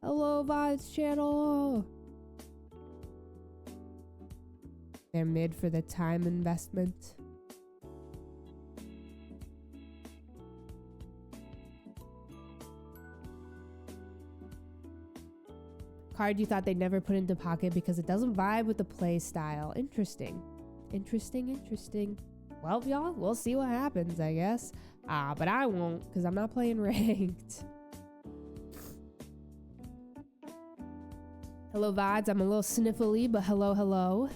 Hello, Vibes channel. They're mid for the time investment. Card you thought they'd never put into Pocket because it doesn't vibe with the play style. Interesting. Interesting. Well, y'all, we'll see what happens, I guess. But I won't, because I'm not playing ranked. Hello, VODs. I'm a little sniffly, but hello.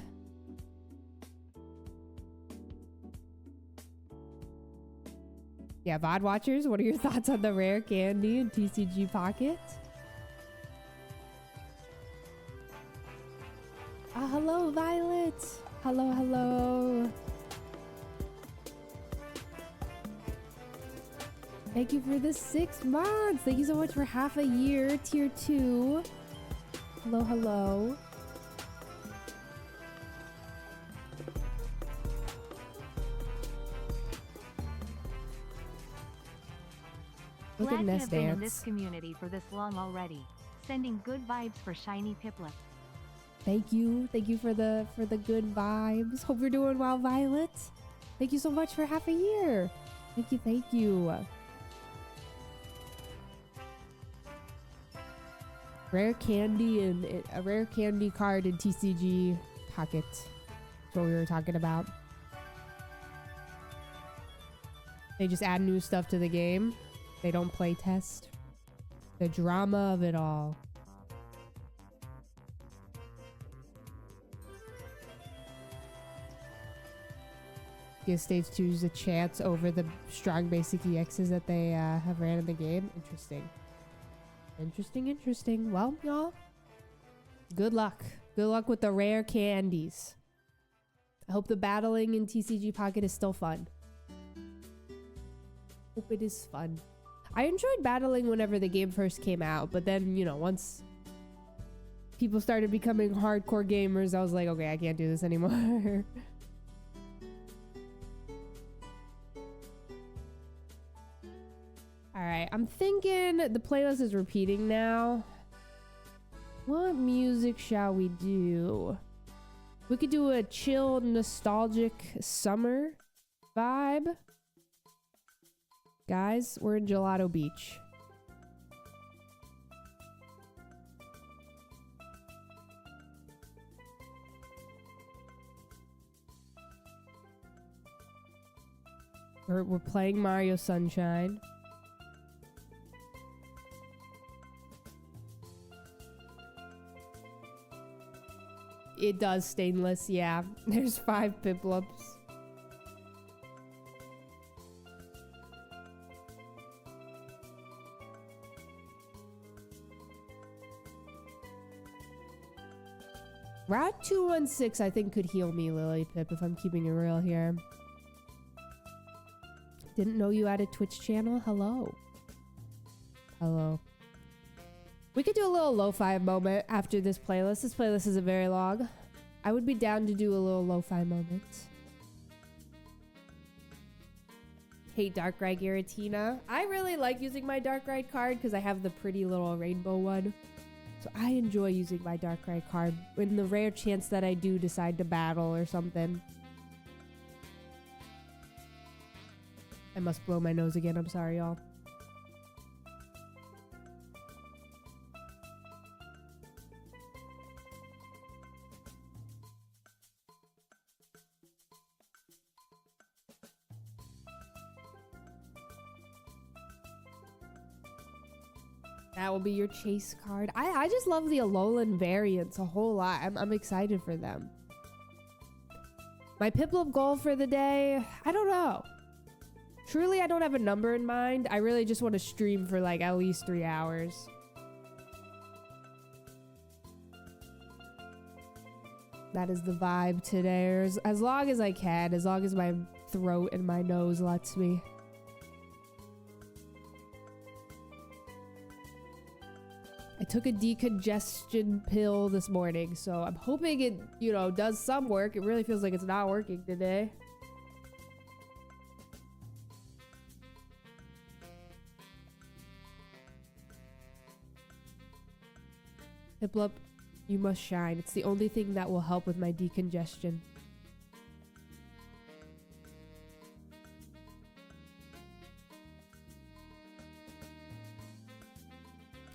Yeah, VOD watchers, what are your thoughts on the rare candy in TCG Pocket? Hello, Violet. Hello. Thank you for the 6 months. Thank you so much for half a year, tier 2. Hello. Look Glad at to Nest have been in Dance. this community for this long already. Sending good vibes for shiny Piplup. Thank you for the good vibes. Hope you're doing well, Violet. Thank you so much for half a year. Thank you. Rare candy and a rare candy card in TCG Pocket. That's what we were talking about. They just add new stuff to the game. They don't play test. The drama of it all. Give stage 2s a chance over the strong basic EXs that they have ran in the game. Interesting. Well, y'all, good luck. Good luck with the rare candies. I hope the battling in TCG Pocket is still fun. Hope it is fun. I enjoyed battling whenever the game first came out, but then, you know, once people started becoming hardcore gamers, I was like, okay, I can't do this anymore. Alright, I'm thinking the playlist is repeating now. What music shall we do? We could do a chill, nostalgic summer vibe. Guys, we're in Gelato Beach. We're playing Mario Sunshine. It does stainless, yeah. There's 5 Piplups. Route 216 I think could heal me, Lily Pip, if I'm keeping it real here. Didn't know you had a Twitch channel? Hello. We could do a little lo-fi moment after this playlist. This playlist isn't very long. I would be down to do a little lo-fi moment. Hate Dark Ride Giratina. I really like using my Dark Ride card because I have the pretty little rainbow one. So I enjoy using my Dark Ride card in the rare chance that I do decide to battle or something. I must blow my nose again. I'm sorry, y'all. That will be your chase card. I just love the Alolan variants a whole lot. I'm excited for them. My Piplup goal for the day, I don't know. Truly, I don't have a number in mind. I really just want to stream for like at least 3 hours. That is the vibe today. As long as I can. As long as my throat and my nose lets me. I took a decongestion pill this morning, so I'm hoping it, you know, does some work. It really feels like it's not working today. Piplup, you must shine. It's the only thing that will help with my decongestion.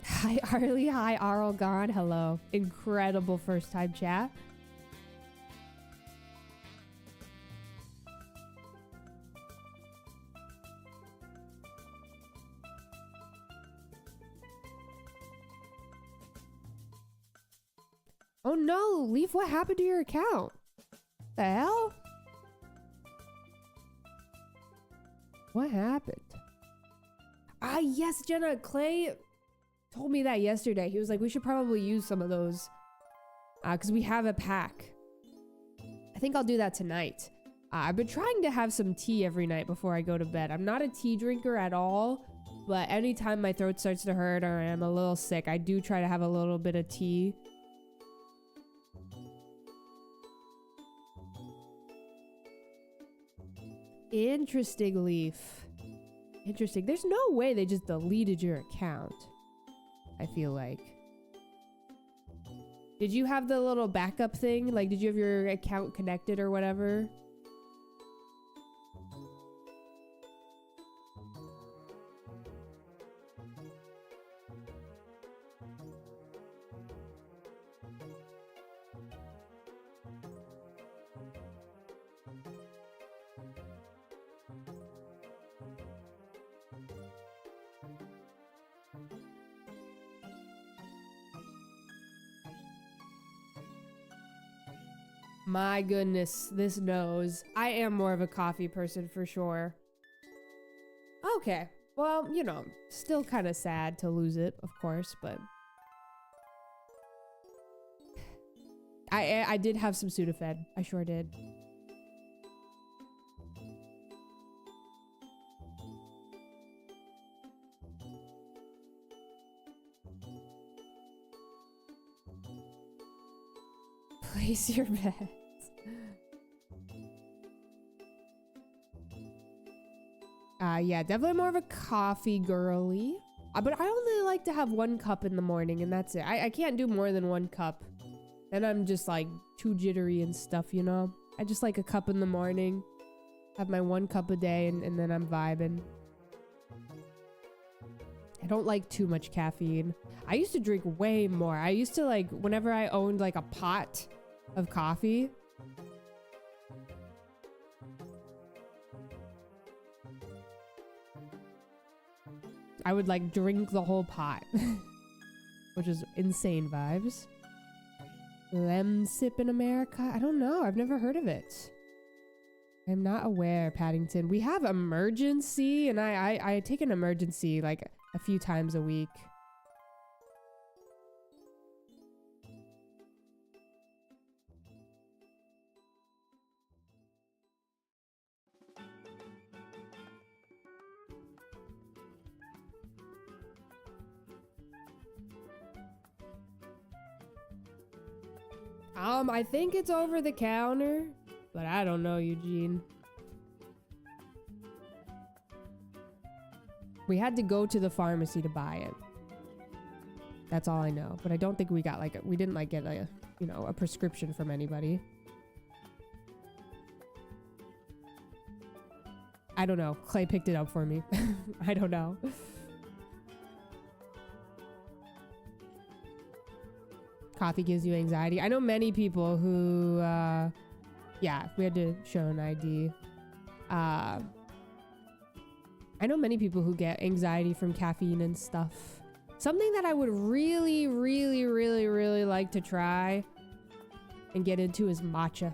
Hi, Arlie. Hi, Arlgon. Hello. Incredible first time chat. Oh no, Leaf, what happened to your account? The hell? What happened? Ah, yes, Jenna. Clay told me that yesterday. He was like, we should probably use some of those because we have a pack. I think I'll do that tonight. I've been trying to have some tea every night before I go to bed. I'm not a tea drinker at all, but anytime my throat starts to hurt or I'm a little sick, I do try to have a little bit of tea. Interesting, Leaf. Interesting. There's no way they just deleted your account, I feel like. Did you have the little backup thing? Like, did you have your account connected or whatever? My goodness, this knows. I am more of a coffee person for sure. Okay, well, you know, still kind of sad to lose it, of course, but... I did have some Sudafed. I sure did. Place your bets. Yeah, definitely more of a coffee girly. But I only like to have 1 cup in the morning and that's it. I can't do more than 1 cup. Then I'm just like too jittery and stuff, you know? I just like a cup in the morning. Have my 1 cup a day and then I'm vibing. I don't like too much caffeine. I used to drink way more. I used to like, whenever I owned like a pot of coffee, I would like drink the whole pot, which is insane vibes. Lem sip in America? I don't know. I've never heard of it. I'm not aware, Paddington. We have emergency, and I take an emergency like a few times a week. I think it's over the counter, but I don't know, Eugene. We had to go to the pharmacy to buy it. That's all I know, but I don't think we got like we didn't like get a, you know, a prescription from anybody. I don't know. Clay picked it up for me. I don't know. Coffee gives you anxiety. I know many people who, yeah, we had to show an ID. I know many people who get anxiety from caffeine and stuff. Something that I would really, really, really, really like to try and get into is matcha.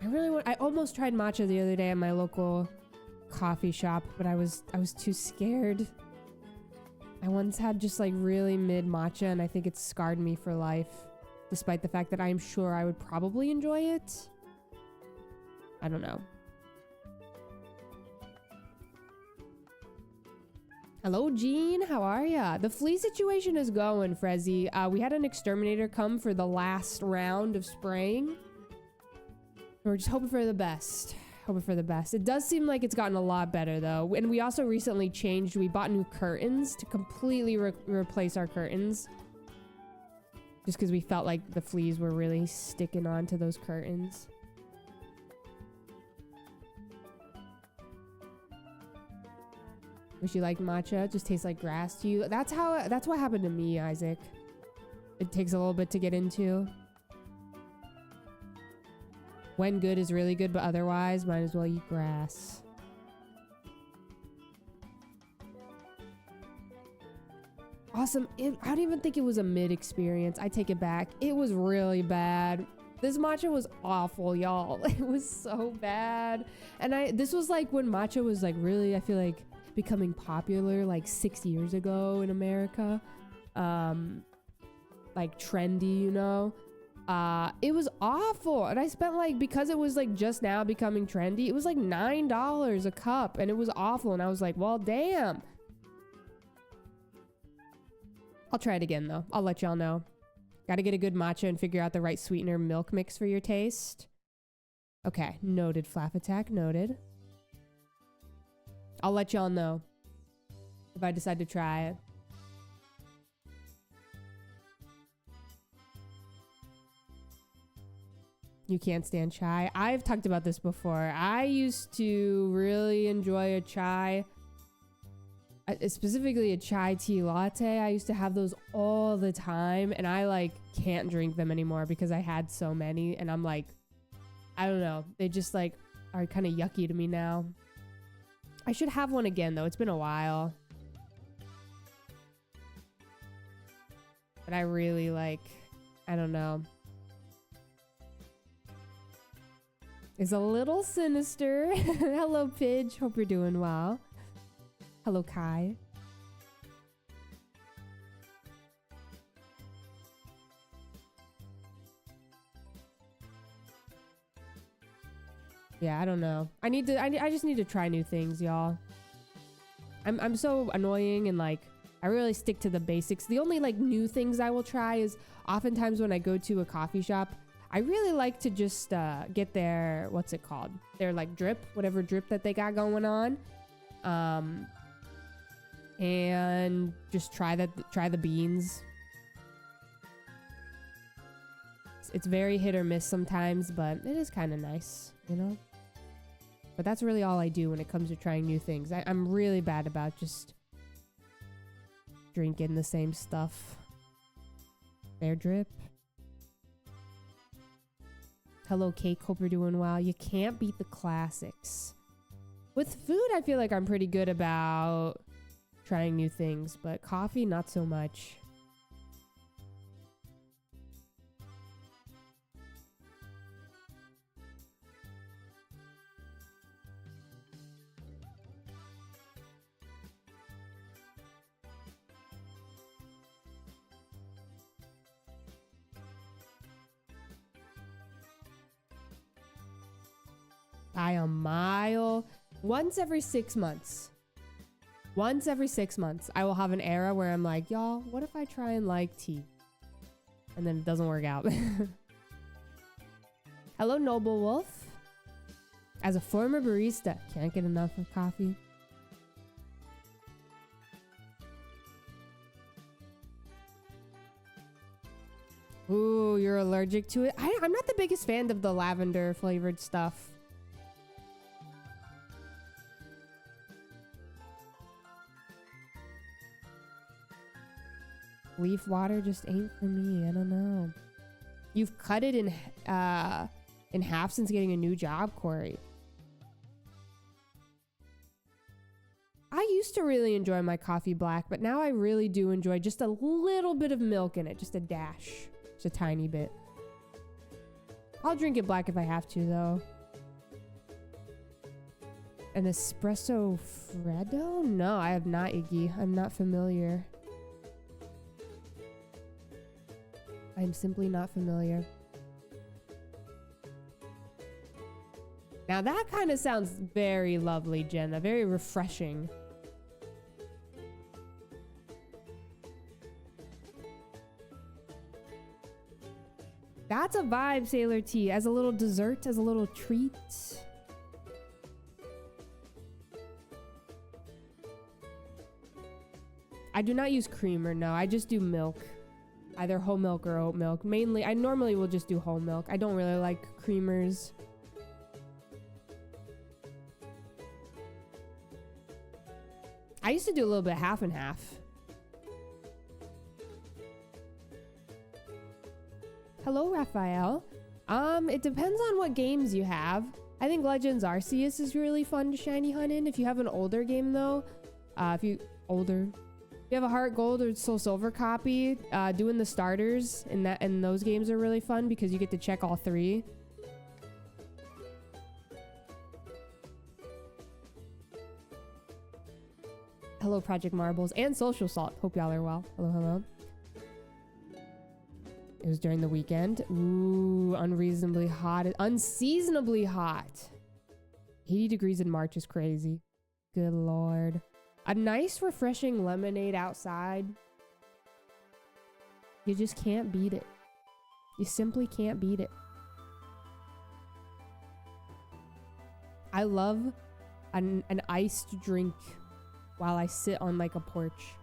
I almost tried matcha the other day at my local coffee shop, but I was too scared. I once had just like really mid matcha and I think it scarred me for life, despite the fact that I'm sure I would probably enjoy it. I don't know. Hello, Jean. How are ya? The flea situation is going, Frezzy. We had an exterminator come for the last round of spraying. We're just hoping for the best. Hoping for the best. It does seem like it's gotten a lot better though. And we also recently changed. We bought new curtains to completely replace our curtains. Just because we felt like the fleas were really sticking onto those curtains. Wish you liked matcha. It just tastes like grass to you. That's what happened to me, Isaac. It takes a little bit to get into. When good is really good, but otherwise, might as well eat grass. Awesome. I don't even think it was a mid experience. I take it back. It was really bad. This matcha was awful, y'all. It was so bad. And this was like when matcha was like really, I feel like, becoming popular like 6 years ago in America. Like trendy, you know. It was awful, and I spent like, because it was like just now becoming trendy, it was like $9 a cup, and it was awful, and I was like, well, damn. I'll try it again though. I'll let y'all know. Gotta get a good matcha and figure out the right sweetener milk mix for your taste. Okay, noted. Flap attack, noted. I'll let y'all know if I decide to try it. You can't stand chai. I've talked about this before. I used to really enjoy a chai, specifically a chai tea latte. I used to have those all the time, and I like can't drink them anymore because I had so many, and I'm like, I don't know. They just like are kind of yucky to me now. I should have one again though. It's been a while. But I really like, I don't know. It's a little sinister. Hello, Pidge. Hope you're doing well. Hello, Kai. Yeah, I don't know. I just need to try new things, y'all. I'm so annoying, and like I really stick to the basics. The only like new things I will try is oftentimes when I go to a coffee shop, I really like to just get their, what's it called? Their like drip, whatever drip that they got going on. And just try the beans. It's very hit or miss sometimes, but it is kind of nice, you know? But that's really all I do when it comes to trying new things. I'm really bad about just drinking the same stuff. Their drip. Hello, Cake. Hope you're doing well. You can't beat the classics. With food, I feel like I'm pretty good about trying new things, but coffee, not so much. By a mile. Once every 6 months. Once every 6 months, I will have an era where I'm like, y'all, what if I try and like tea? And then it doesn't work out. Hello, Noble Wolf. As a former barista, can't get enough of coffee. Ooh, you're allergic to it? I'm not the biggest fan of the lavender flavored stuff. Leaf water just ain't for me. I don't know. You've cut it in half since getting a new job, Corey. I used to really enjoy my coffee black, but now I really do enjoy just a little bit of milk in it. Just a dash. Just a tiny bit. I'll drink it black if I have to, though. An espresso freddo? No, I have not, Iggy. I'm not familiar. I'm simply not familiar. Now that kind of sounds very lovely, Jenna. Very refreshing. That's a vibe, Sailor T. As a little dessert, as a little treat. I do not use creamer, no. I just do milk. Either whole milk or oat milk. Mainly, I normally will just do whole milk. I don't really like creamers. I used to do a little bit half and half. Hello, Raphael. It depends on what games you have. I think Legends Arceus is really fun to shiny hunt in. If you have an older game though, if you have a Heart Gold or Soul Silver copy, doing the starters in those games are really fun because you get to check all 3. Hello, Project Marbles and Social Salt. Hope y'all are well. Hello, hello. It was during the weekend. Ooh, unreasonably hot. Unseasonably hot. 80 degrees in March is crazy. Good Lord. A nice, refreshing lemonade outside. You just can't beat it. You simply can't beat it. I love an iced drink while I sit on like a porch.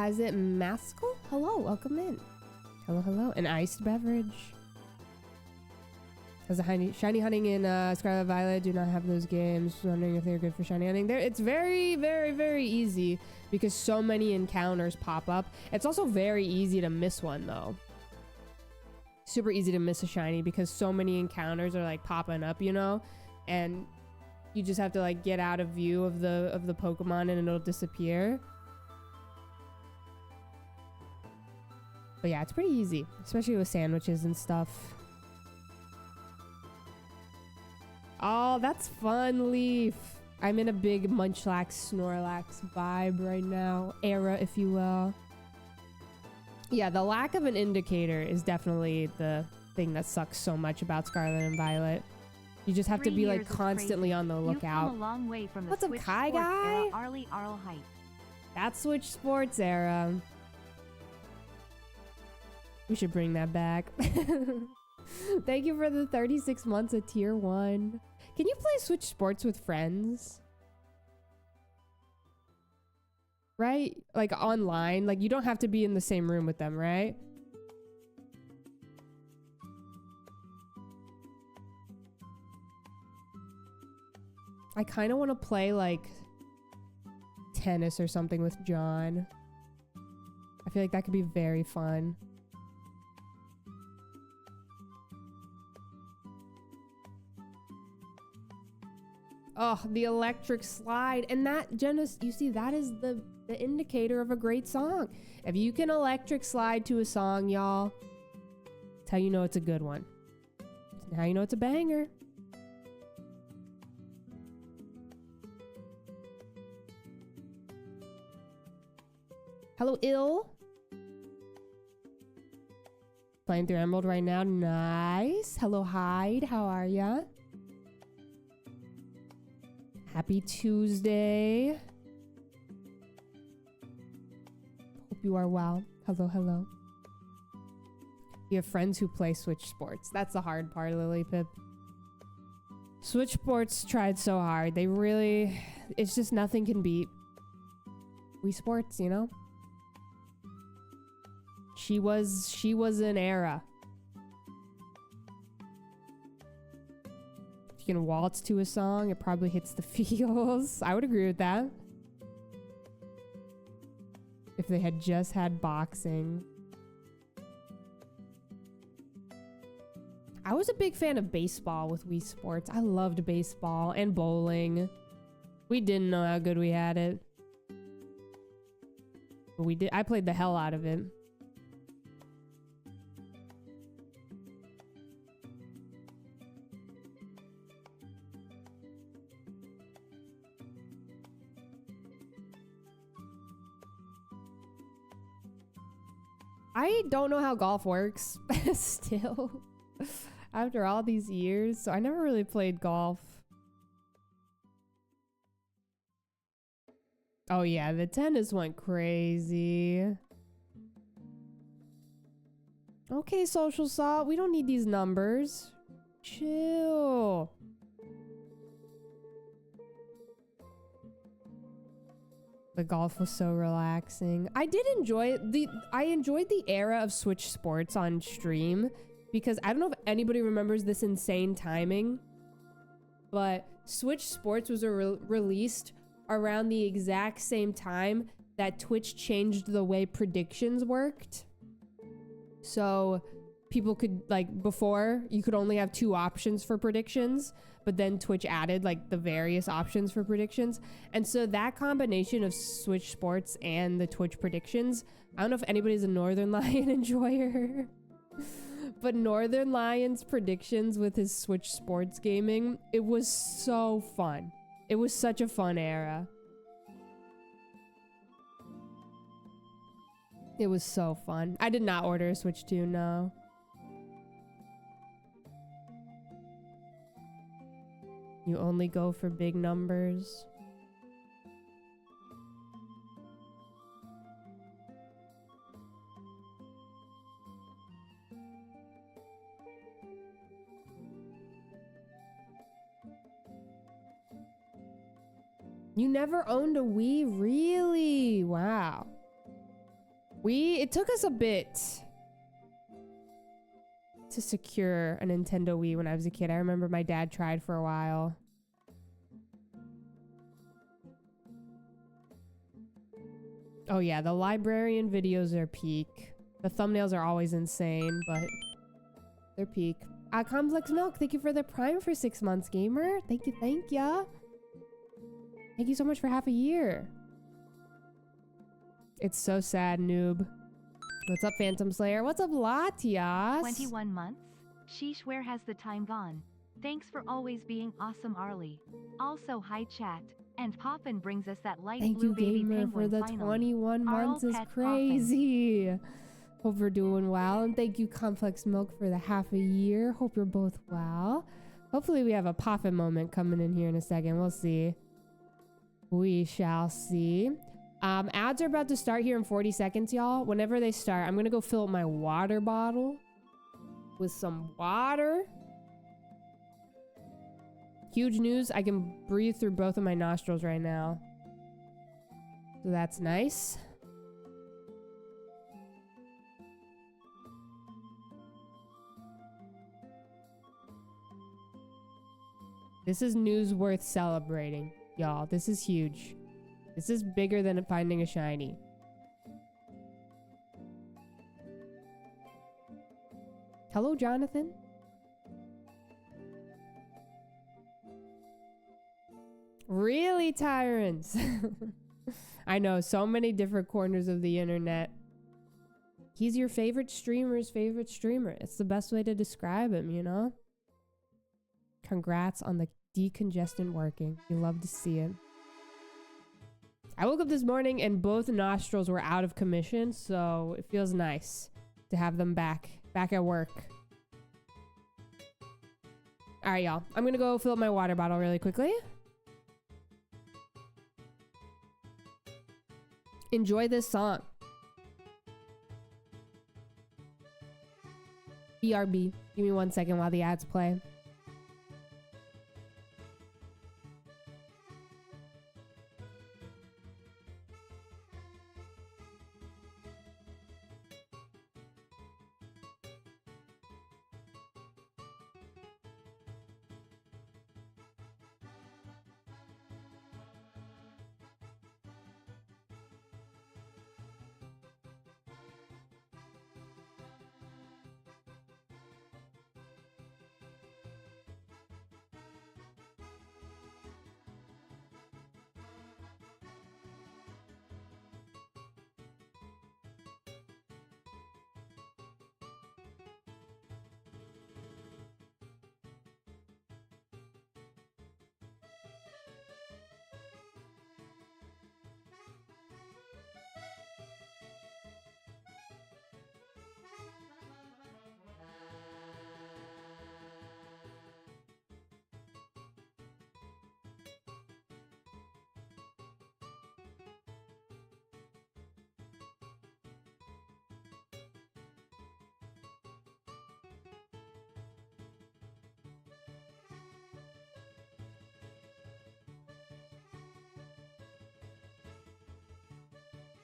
Is it Maskell? Hello, welcome in. Hello, hello. An iced beverage. Has a shiny hunting in Scarlet Violet. Do not have those games. Just wondering if they're good for shiny hunting. It's very, very, very easy because so many encounters pop up. It's also very easy to miss one though. Super easy to miss a shiny because so many encounters are like popping up, you know, and you just have to like get out of view of the Pokemon and it'll disappear. But yeah, it's pretty easy, especially with sandwiches and stuff. Oh, that's fun, Leaf. I'm in a big Munchlax, Snorlax vibe right now. Era, if you will. Yeah, the lack of an indicator is definitely the thing that sucks so much about Scarlet and Violet. You just have to be like constantly on the lookout. You've come a long way from the What's up, Switch Kai Sports guy? era Arlie Arl hype. That's Switch Sports era. We should bring that back. Thank you for the 36 months of tier 1. Can you play Switch Sports with friends? Right? Like online? Like you don't have to be in the same room with them, right? I kind of want to play like tennis or something with John. I feel like that could be very fun. Oh, the electric slide. And that, Jenna, you see, that is the indicator of a great song. If you can electric slide to a song, y'all, that's how you know it's a good one. That's how you know it's a banger. Hello, Ill. Playing through Emerald right now. Nice. Hello, Hyde. How are ya? Happy Tuesday. Hope you are well. Hello, hello. You have friends who play Switch Sports. That's the hard part, Lily Pip. Switch Sports tried so hard. They really... It's just nothing can beat Wii Sports, you know? She was an era. If you can waltz to a song, it probably hits the feels. I would agree with that. If they had just had boxing. I was a big fan of baseball with Wii Sports. I loved baseball and bowling. We didn't know how good we had it. But we did. I played the hell out of it. I don't know how golf works still after all these years, so I never really played golf. Oh yeah, the tennis went crazy. Okay, social salt. We don't need these numbers. Chill. The golf was so relaxing. I did enjoy it. I enjoyed the era of Switch Sports on stream because I don't know if anybody remembers this insane timing, but Switch Sports was released around the exact same time that Twitch changed the way predictions worked. So people could, like, before you could only have 2 options for predictions, but then Twitch added like the various options for predictions. And so that combination of Switch Sports and the Twitch predictions, I don't know if anybody's a Northern Lion enjoyer, but Northern Lion's predictions with his Switch Sports gaming, it was so fun. It was such a fun era. It was so fun. I did not order a Switch 2, no. You only go for big numbers. You never owned a Wii? Really? Wow. It took us a bit to secure a Nintendo Wii when I was a kid. I remember my dad tried for a while. Oh yeah, the librarian videos are peak. The thumbnails are always insane, but they're peak. Complex Milk, thank you for the Prime for 6 months, gamer. Thank you, thank ya. Thank you so much for half a year. It's so sad, noob. What's up, Phantom Slayer? What's up, Latias? 21 months? Sheesh, where has the time gone? Thanks for always being awesome, Arlie. Also, hi chat. And Poffin brings us that light Thank blue you, baby gamer, penguin for the finally. 21 months is Pet crazy. Hope you're doing well. And thank you, Complex Milk, for the half a year. Hope you're both well. Hopefully we have a Poffin moment coming in here in a second. We'll see. We shall see. Ads are about to start here in 40 seconds, y'all. Whenever they start, I'm gonna go fill up my water bottle with some water. Huge news, I can breathe through both of my nostrils right now. So that's nice. This is news worth celebrating, y'all. This is huge. This is bigger than finding a shiny. Hello, Jonathan. Really, Tyrants? I know, so many different corners of the internet. He's your favorite streamer's favorite streamer. It's the best way to describe him, you know? Congrats on the decongestant working. You love to see it. I woke up this morning and both nostrils were out of commission, so it feels nice to have them back at work. All right, y'all. I'm gonna go fill up my water bottle really quickly. Enjoy this song. BRB. Give me 1 second while the ads play.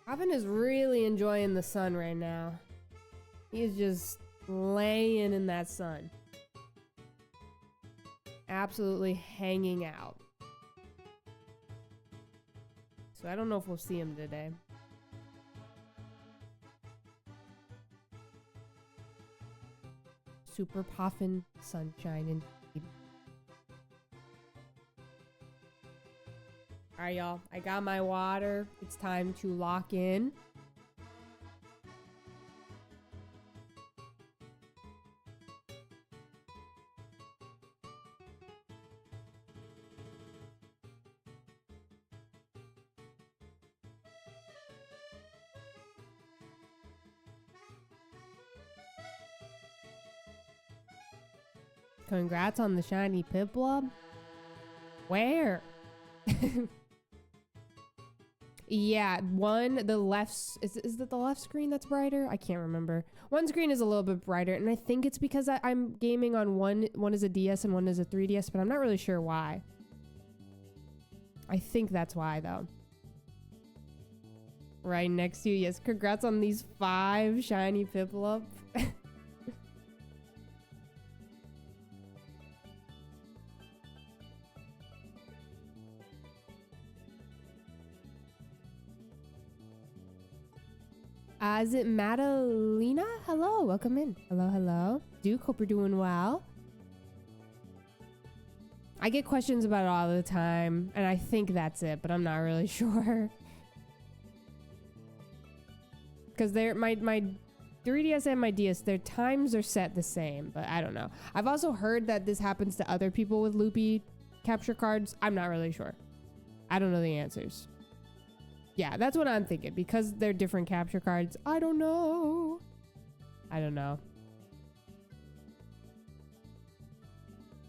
Poffin is really enjoying the sun right now. He's just laying in that sun. Absolutely hanging out. So I don't know if we'll see him today. Super Poffin sunshine indeed. Alright, y'all. I got my water. It's time to lock in. Congrats on the shiny Piplup. Where? Yeah, the left, is it the left screen that's brighter? I can't remember. One screen is a little bit brighter, and I think it's because I'm gaming on one is a DS and one is a 3DS, but I'm not really sure why. I think that's why, though. Right next to you, yes. Congrats on these 5 shiny Piplup. Is it Madalena? Hello, welcome in. Hello, hello. Duke, hope you're doing well. I get questions about it all the time, and I think that's it, but I'm not really sure. Because my 3DS and my DS, their times are set the same, but I don't know. I've also heard that this happens to other people with loopy capture cards. I'm not really sure. I don't know the answers. Yeah, that's what I'm thinking. Because they're different capture cards. I don't know. I don't know.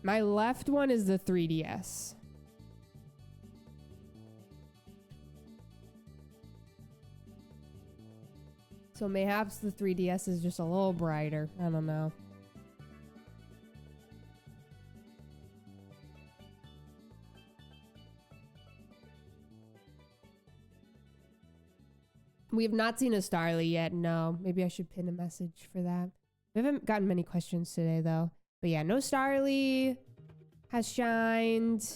My left one is the 3DS. So mayhaps the 3DS is just a little brighter. I don't know. We have not seen a Starly yet, no. Maybe I should pin a message for that. We haven't gotten many questions today, though. But yeah, no Starly has shined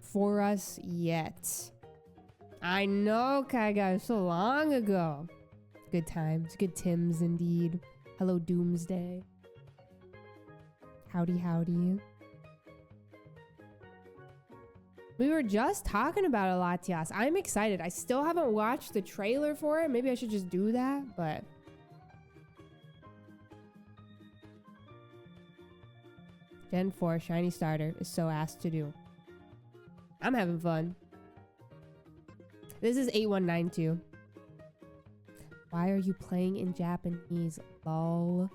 for us yet. I know, Kaiga, so long ago. Good times, good Tims indeed. Hello, Doomsday. Howdy, howdy. We were just talking about it, Latias. I'm excited. I still haven't watched the trailer for it. Maybe I should just do that, but... Gen 4 Shiny Starter is so asked to do. I'm having fun. This is 8192. Why are you playing in Japanese? Lol.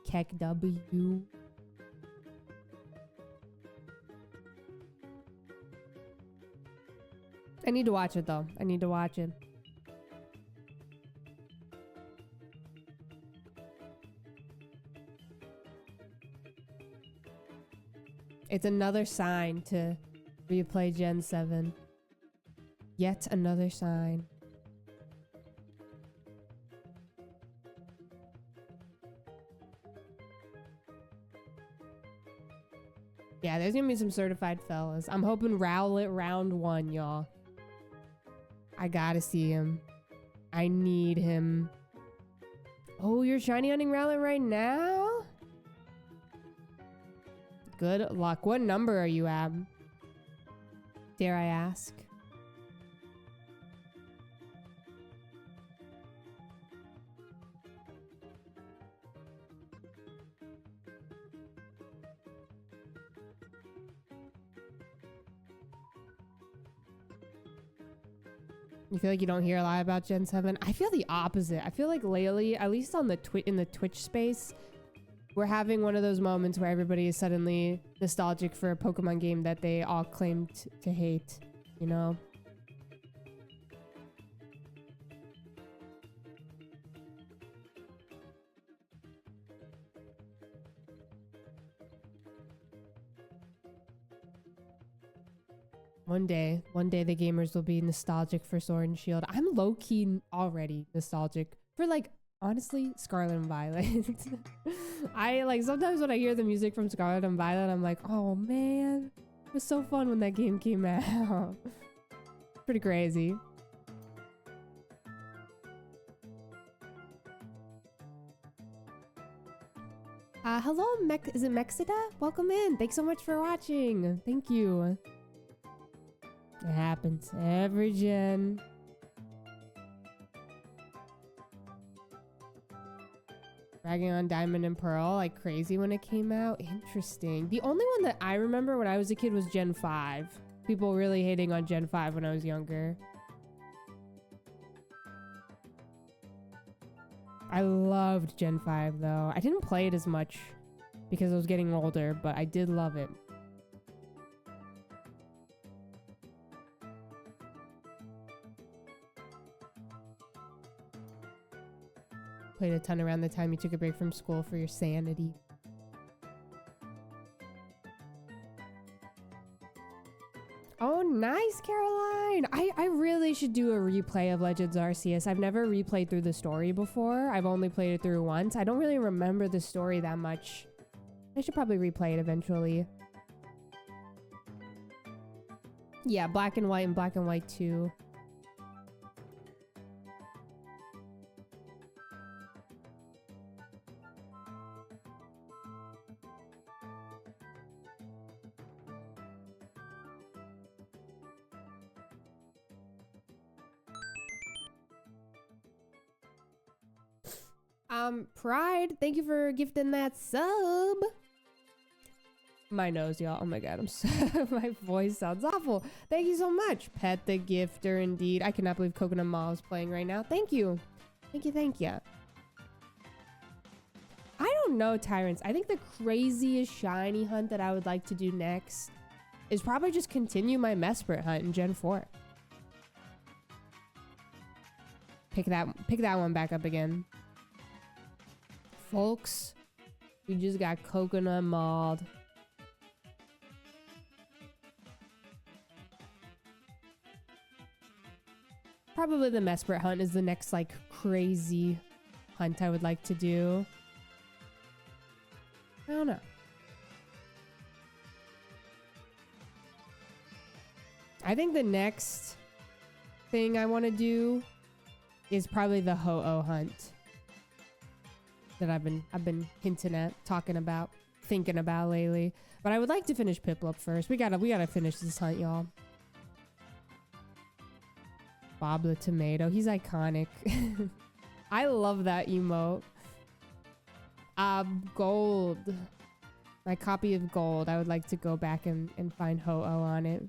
Kek W. I need to watch it though. I need to watch it. It's another sign to replay Gen 7. Yet another sign. Yeah, there's gonna be some certified fellas. I'm hoping Rowlet round 1, y'all. I gotta see him. I need him. Oh, you're shiny hunting Rowlet right now? Good luck. What number are you at? Dare I ask? You feel like you don't hear a lot about Gen 7? I feel the opposite. I feel like lately, at least on the in the Twitch space, we're having one of those moments where everybody is suddenly nostalgic for a Pokemon game that they all claimed to hate, you know? One day the gamers will be nostalgic for Sword and Shield. I'm low-key already nostalgic for, like, honestly, Scarlet and Violet. I, like, sometimes when I hear the music from Scarlet and Violet, I'm like, oh man, it was so fun when that game came out. Pretty crazy. Hello, is it Mexida? Welcome in. Thanks so much for watching. Thank you. It happens every gen. Dragging on Diamond and Pearl like crazy when it came out. Interesting. The only one that I remember when I was a kid was Gen 5. People really hating on Gen 5 when I was younger. I loved Gen 5 though. I didn't play it as much because I was getting older, but I did love it. Played a ton around the time you took a break from school for your sanity. Oh, nice, Caroline. I really should do a replay of Legends Arceus. I've never replayed through the story before. I've only played it through once. I don't really remember the story that much. I should probably replay it eventually. Yeah, Black and White and Black and White 2. Pride, thank you for gifting that sub. My nose, y'all. Oh my god, I'm so my voice sounds awful. Thank you so much. Pet the Gifter, indeed. I cannot believe Coconut Mall is playing right now. Thank you. Thank you, thank you. I don't know, Tyrants. I think the craziest shiny hunt that I would like to do next is probably just continue my Mesprit hunt in Gen 4. Pick that one back up again. Folks, we just got Coconut Mauled. Probably the Mesprit hunt is the next, like, crazy hunt I would like to do. I don't know. I think the next thing I want to do is probably the Ho-Oh hunt that I've been hinting at, talking about, thinking about lately. But I would like to finish Piplup first. We gotta finish this hunt, y'all. Bob the Tomato, he's iconic. I love that emote. Gold. My copy of Gold. I would like to go back and find Ho-Oh on it.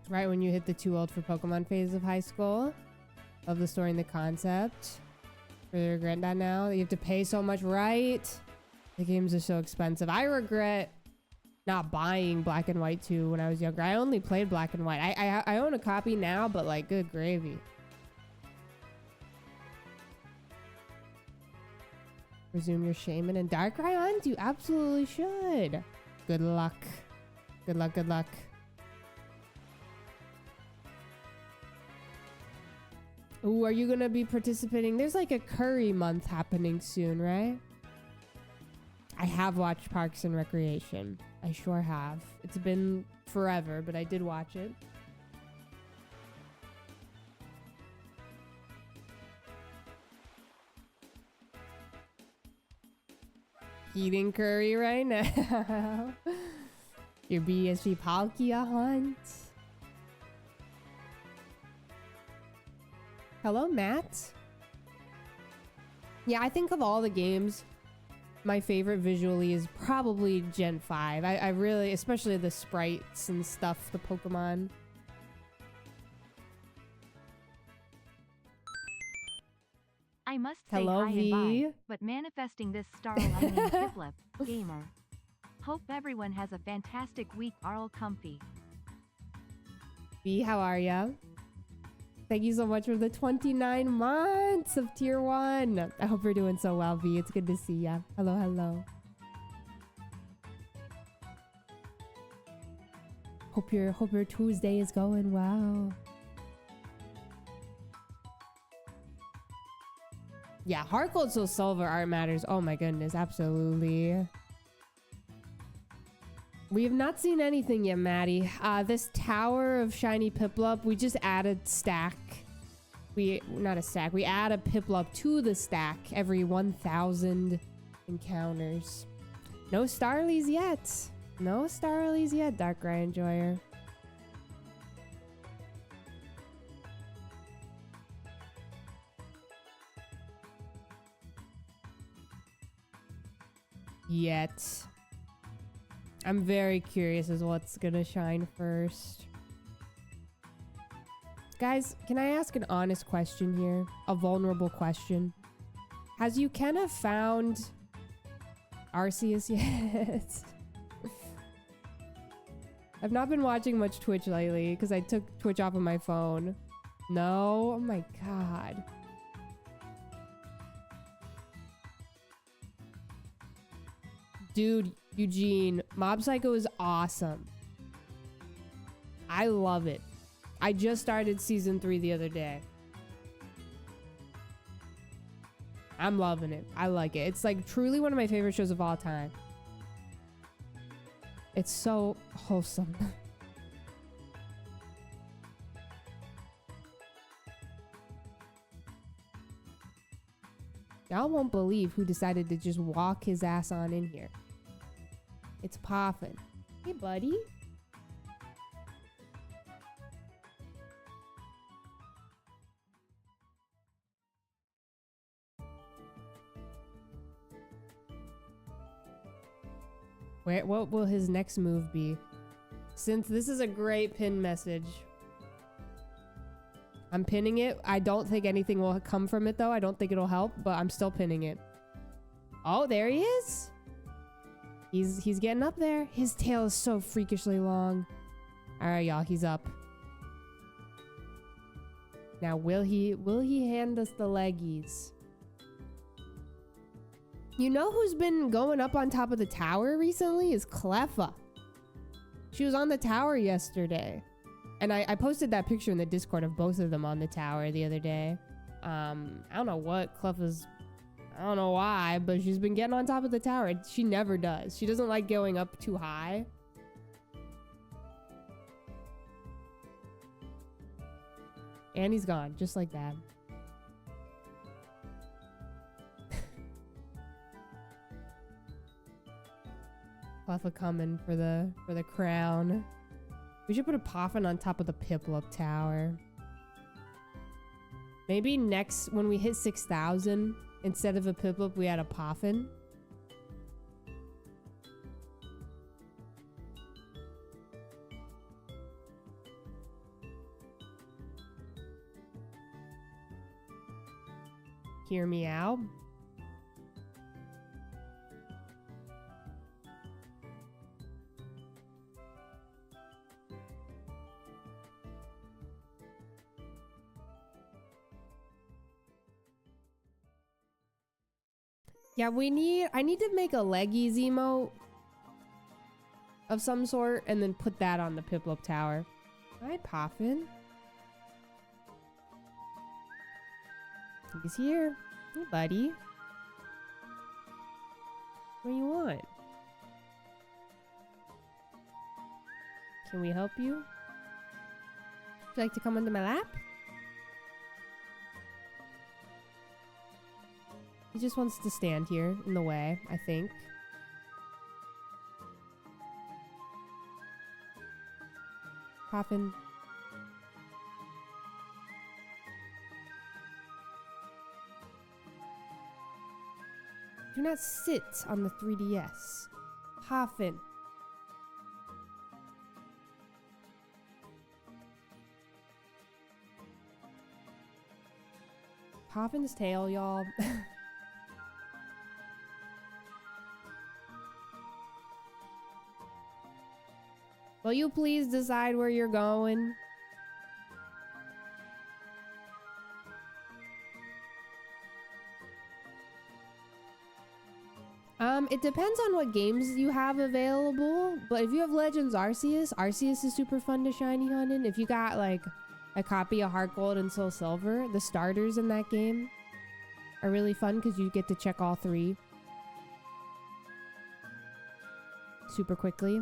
Right when you hit the too old for Pokemon phase of high school. Love the story and the concept. Really regret that now. You have to pay so much, right? The games are so expensive. I regret not buying Black and White 2 when I was younger. I only played Black and White. I own a copy now, but like, good gravy. Resume your Shaman and Darkrai hunt? You absolutely should. Good luck. Good luck, good luck. Ooh, are you gonna be participating? There's like a curry month happening soon, right? I have watched Parks and Recreation. I sure have. It's been forever, but I did watch it. Eating curry right now. Your BSG Palkia hunt. Hello, Matt. Yeah, I think of all the games, my favorite visually is probably Gen 5. I really, especially the sprites and stuff, the Pokemon. I must say Hello, hi V. and bye, but manifesting this star lightning Piplup gamer. Hope everyone has a fantastic week. Arl Comfy. B, how are ya? Thank you so much for the 29 months of tier 1. I hope you're doing so well, V. It's good to see ya. Hello, hello. Hope your Tuesday is going well. Yeah, Heart Gold Soul Silver art matters. Oh my goodness, absolutely. We have not seen anything yet, Maddie. This tower of shiny Piplup, we just added stack. Not a stack, we add a Piplup to the stack every 1,000 encounters. No Starlies yet. No Starlies yet, Darkrai Enjoyer. Yet. I'm very curious as what's gonna shine first. Guys, can I ask an honest question here? A vulnerable question. Has Ukenna found Arceus yet? I've not been watching much Twitch lately because I took Twitch off of my phone. No? Oh my god. Dude, Eugene, Mob Psycho is awesome. I love it. I just started season 3 the other day. I'm loving it. I like it. It's like truly one of my favorite shows of all time. It's so wholesome. Y'all won't believe who decided to just walk his ass on in here. It's Poffin. Hey, buddy. What will his next move be? Since this is a great pin message. I'm pinning it. I don't think anything will come from it though. I don't think it'll help, but I'm still pinning it. Oh, there he is. He's getting up there. His tail is so freakishly long. All right, y'all, he's up. Now, will he hand us the leggies? You know who's been going up on top of the tower recently is Cleffa. She was on the tower yesterday. And I posted that picture in the Discord of both of them on the tower the other day. I don't know what Cleffa's... I don't know why, but she's been getting on top of the tower. She never does. She doesn't like going up too high. And he's gone, just like that. Cleffa coming for the crown. We should put a Poffin on top of the Piplup tower. Maybe next, when we hit 6,000, instead of a Piplup, we add a Poffin. Hear me out. Yeah, I need to make a leggies emote of some sort and then put that on the Piplup tower. Hi, Poffin. He's here. Hey, buddy. What do you want? Can we help you? Would you like to come into my lap? He just wants to stand here in the way, I think. Poffin. Do not sit on the 3DS. Poffin. Poffin's tail, y'all. Will you please decide where you're going? It depends on what games you have available, but if you have Legends Arceus, Arceus is super fun to shiny hunt in. If you got like a copy of Heart Gold and Soul Silver, the starters in that game are really fun because you get to check all 3 super quickly.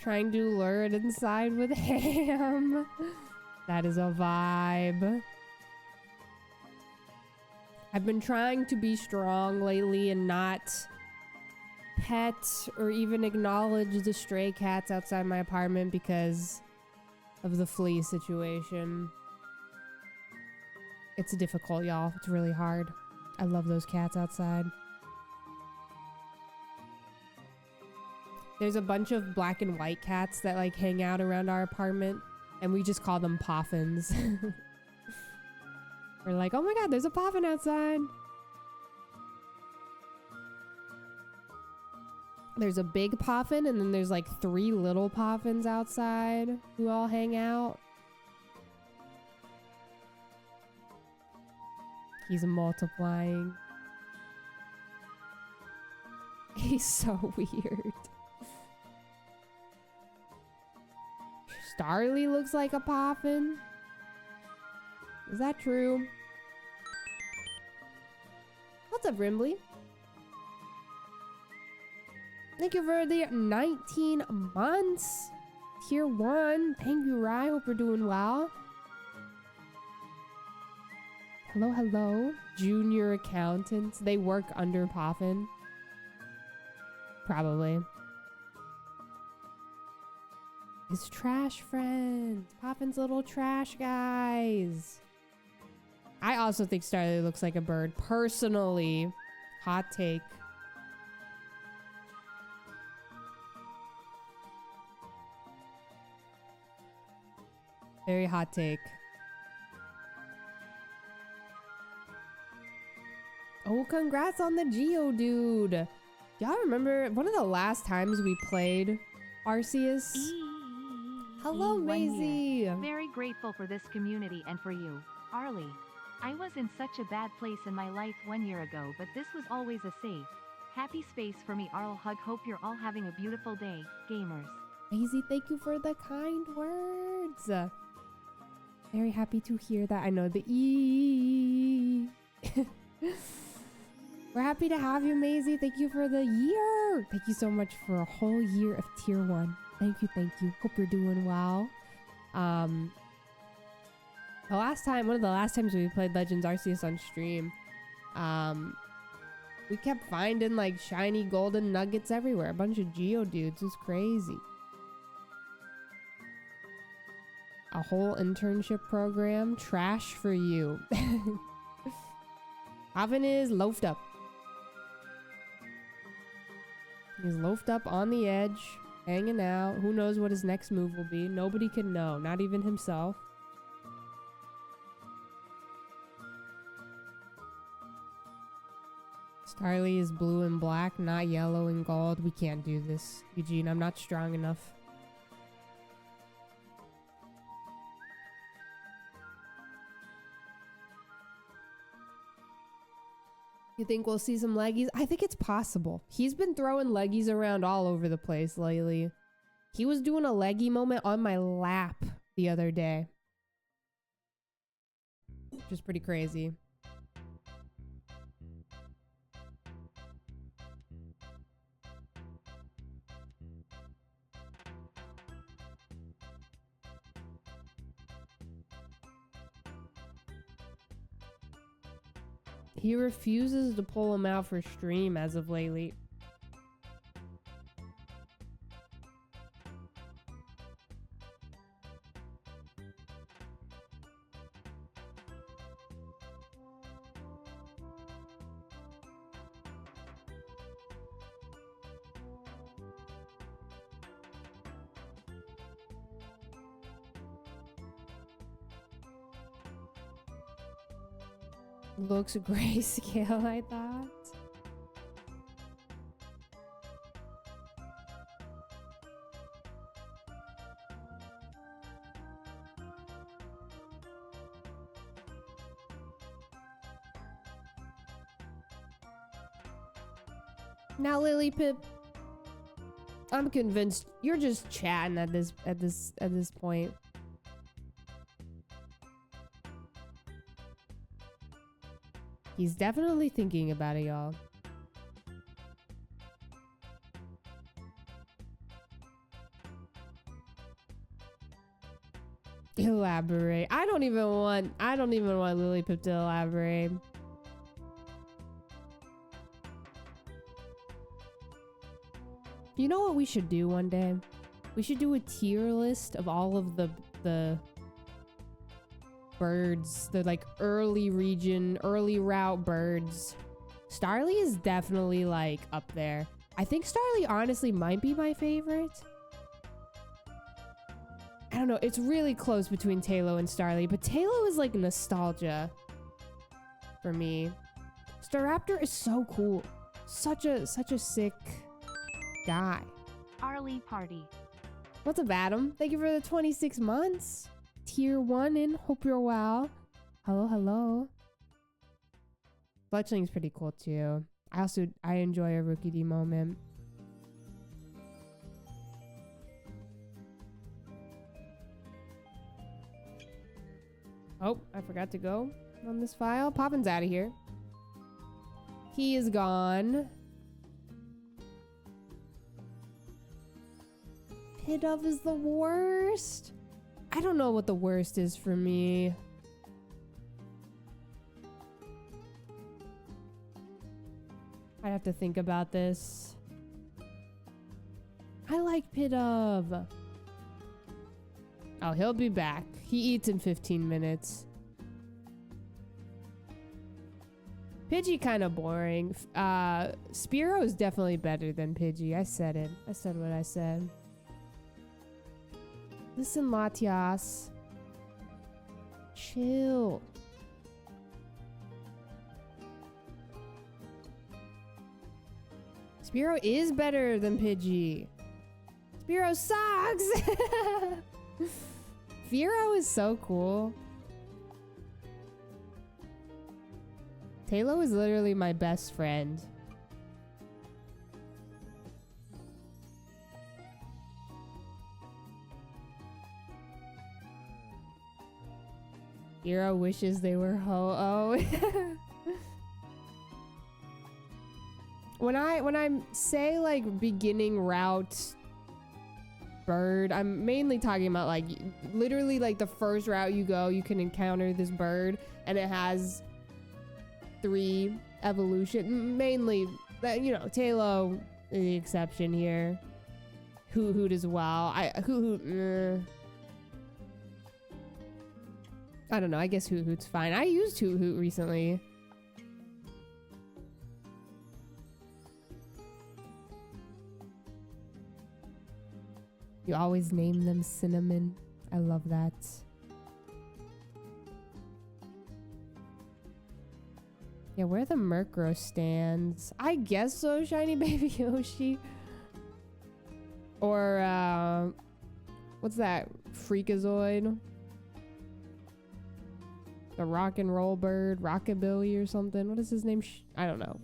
Trying to lure it inside with ham. That is a vibe. I've been trying to be strong lately and not pet or even acknowledge the stray cats outside my apartment because of the flea situation. It's difficult, y'all. It's really hard. I love those cats outside. There's a bunch of black and white cats that like hang out around our apartment, and we just call them Poffins. We're like, oh my god, there's a Poffin outside. There's a big Poffin, and then there's like 3 little Poffins outside who all hang out. He's multiplying. He's so weird. Starly looks like a Poffin. Is that true? What's up, Rimbley? Thank you for the 19 months. Tier 1. Thank you, Rye. Hope you're doing well. Hello, hello. Junior accountants. They work under Poffin. Probably. His trash friends. Poffin's little trash guys. I also think Starly looks like a bird. Personally. Hot take. Very hot take. Oh, congrats on the Geodude. Y'all remember one of the last times we played Arceus? Hello, Maisie. Very grateful for this community and for you, Arlie. I was in such a bad place in my life 1 year ago, but this was always a safe, happy space for me. Arl hug. Hope you're all having a beautiful day, gamers. Maisie, thank you for the kind words. Very happy to hear that. I know the E. We're happy to have you, Maisie. Thank you for the year. Thank you so much for a whole year of tier 1. Thank you, thank you. Hope you're doing well. One of the last times we played Legends Arceus on stream, we kept finding like shiny golden nuggets everywhere. A bunch of Geodudes. It was crazy. A whole internship program. Trash for you. Poffin is loafed up. He's loafed up on the edge, hanging out. Who knows what his next move will be? Nobody can know, not even himself. Starly is blue and black, not yellow and gold. We can't do this, Eugene. I'm not strong enough. You think we'll see some leggies? I think it's possible. He's been throwing leggies around all over the place lately. He was doing a leggy moment on my lap the other day, which is pretty crazy. He refuses to pull him out for stream as of lately. looks grayscale, I thought. Now, Lily Pip, I'm convinced you're just chatting at this point. He's definitely thinking about it, y'all. Elaborate. I don't even want Lily Pip to elaborate. You know what we should do one day? We should do a tier list of all of the birds, the like early route birds. Starly is definitely like up there. I think Starly honestly might be my favorite. I don't know, it's really close between Talo and Starly, but Talo is like nostalgia for me. Staraptor is so cool. Such a sick guy. Arlie Party. What's up, Adam? Thank you for the 26 months. Tier 1 in. Hope you're well. Hello, hello. Fletchling's pretty cool too. I enjoy a Rookie D moment. Oh, I forgot to go on this file. Poffin's out of here. He is gone. Pidove is the worst. I don't know what the worst is for me. I have to think about this. I like Pidove. Oh, he'll be back. He eats in 15 minutes. Pidgey kind of boring. Spearow is definitely better than Pidgey. I said it. I said what I said. Listen, Latias. Chill. Spearow is better than Pidgey. Spearow sucks! Fearow is so cool. Talo is literally my best friend. Fearow wishes they were Ho-Oh. When I say like beginning route bird, I'm mainly talking about like literally like the first route you go, you can encounter this bird and it has 3 evolution. Mainly that, you know, Talo is the exception here. Hoot as well. Hoot. I don't know. I guess Hoot's fine. I used Hoot recently. You always name them Cinnamon. I love that. Yeah, where are the Murkrow stands? I guess so, Shiny Baby Yoshi. Or, what's that? Freakazoid? The rock and roll bird? Rockabilly or something? What is his name? I don't know.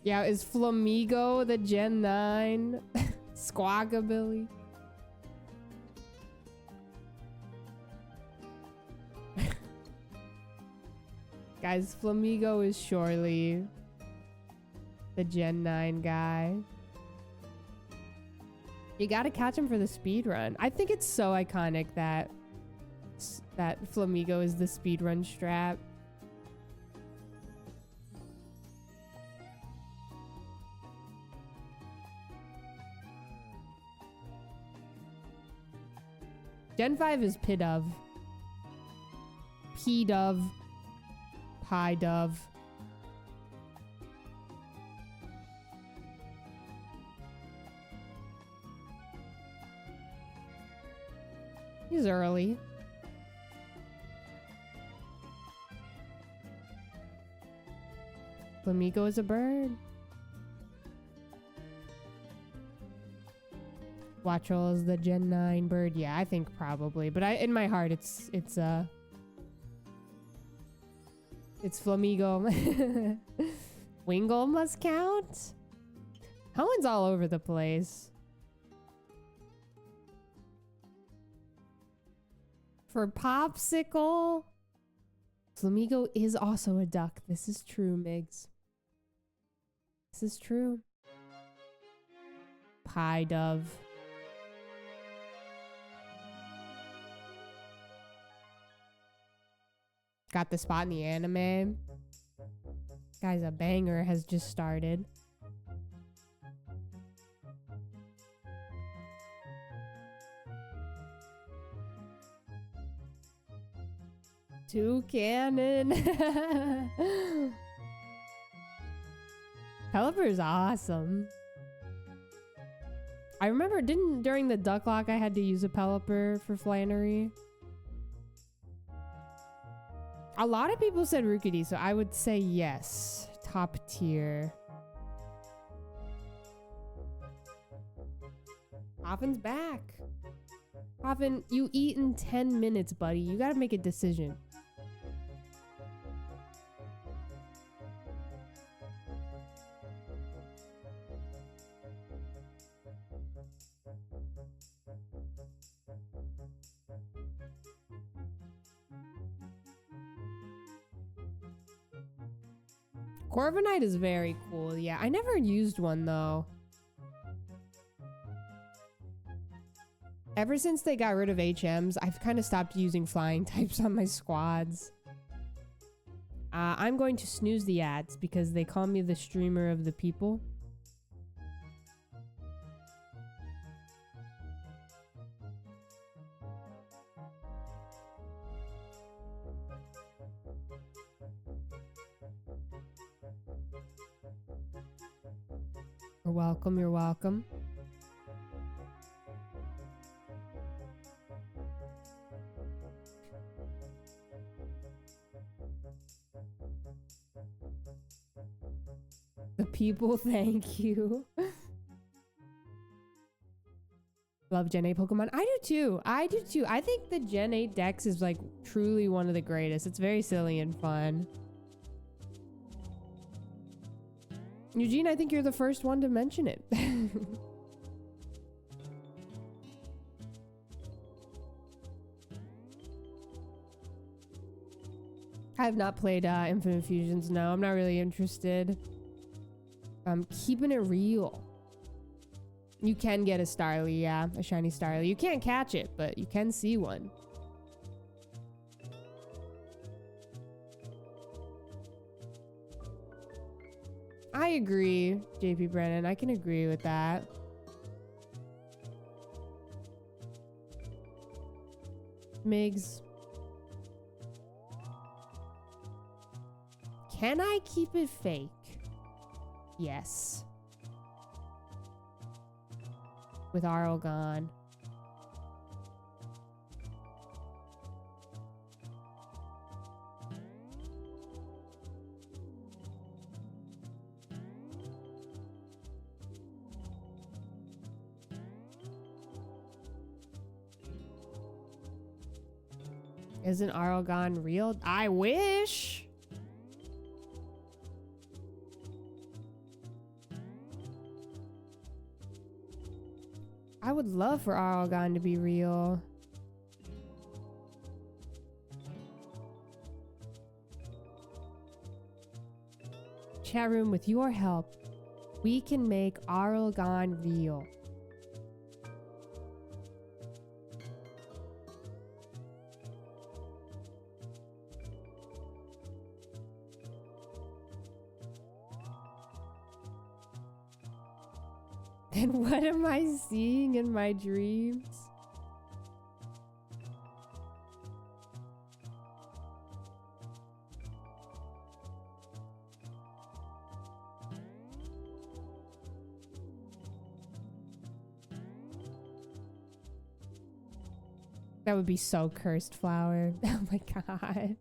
Yeah, is Flamigo the Gen 9? Squawkabilly? Guys, Flamigo is surely the Gen 9 guy. You gotta catch him for the speed run. I think it's so iconic that Flamigo is the speedrun strat. Gen 5 is Pidove. P-Dove. Pie-Dove. He's early. Flamingo is a bird. Watchel is the Gen 9 bird. Yeah, I think probably. But in my heart, it's Flamingo. Wingle must count. Helen's all over the place. For Popsicle, Flamingo is also a duck. This is true, Migs. This is true. Pie Dove. Got the spot in the anime. Guys, a banger has just started. Toucanon. Pelipper's awesome. I remember, during the duck lock, I had to use a Pelipper for Flannery. A lot of people said Rookity, so I would say yes. Top tier. Poffin's back. Poffin, you eat in 10 minutes, buddy. You gotta make a decision. Corviknight is very cool. Yeah, I never used one though. Ever since they got rid of HMs, I've kind of stopped using flying types on my squads. I'm going to snooze the ads because they call me the streamer of the people. You're welcome, you're welcome. The people, thank you. Love Gen 8 Pokemon. I do too. I do too. I think the Gen 8 Dex is like truly one of the greatest. It's very silly and fun. Eugene, I think you're the first one to mention it. I have not played Infinite Fusions. No, I'm not really interested. Keeping it real. You can get a Starly, yeah. A shiny Starly. You can't catch it, but you can see one. I agree, JP Brennan. I can agree with that. Migs. Can I keep it fake? Yes. With Arlgon. Isn't Arlgon real? I wish. I would love for Arlgon to be real. Chat room, with your help, we can make Arlgon real. And what am I seeing in my dreams? That would be so cursed, Flower. Oh my god.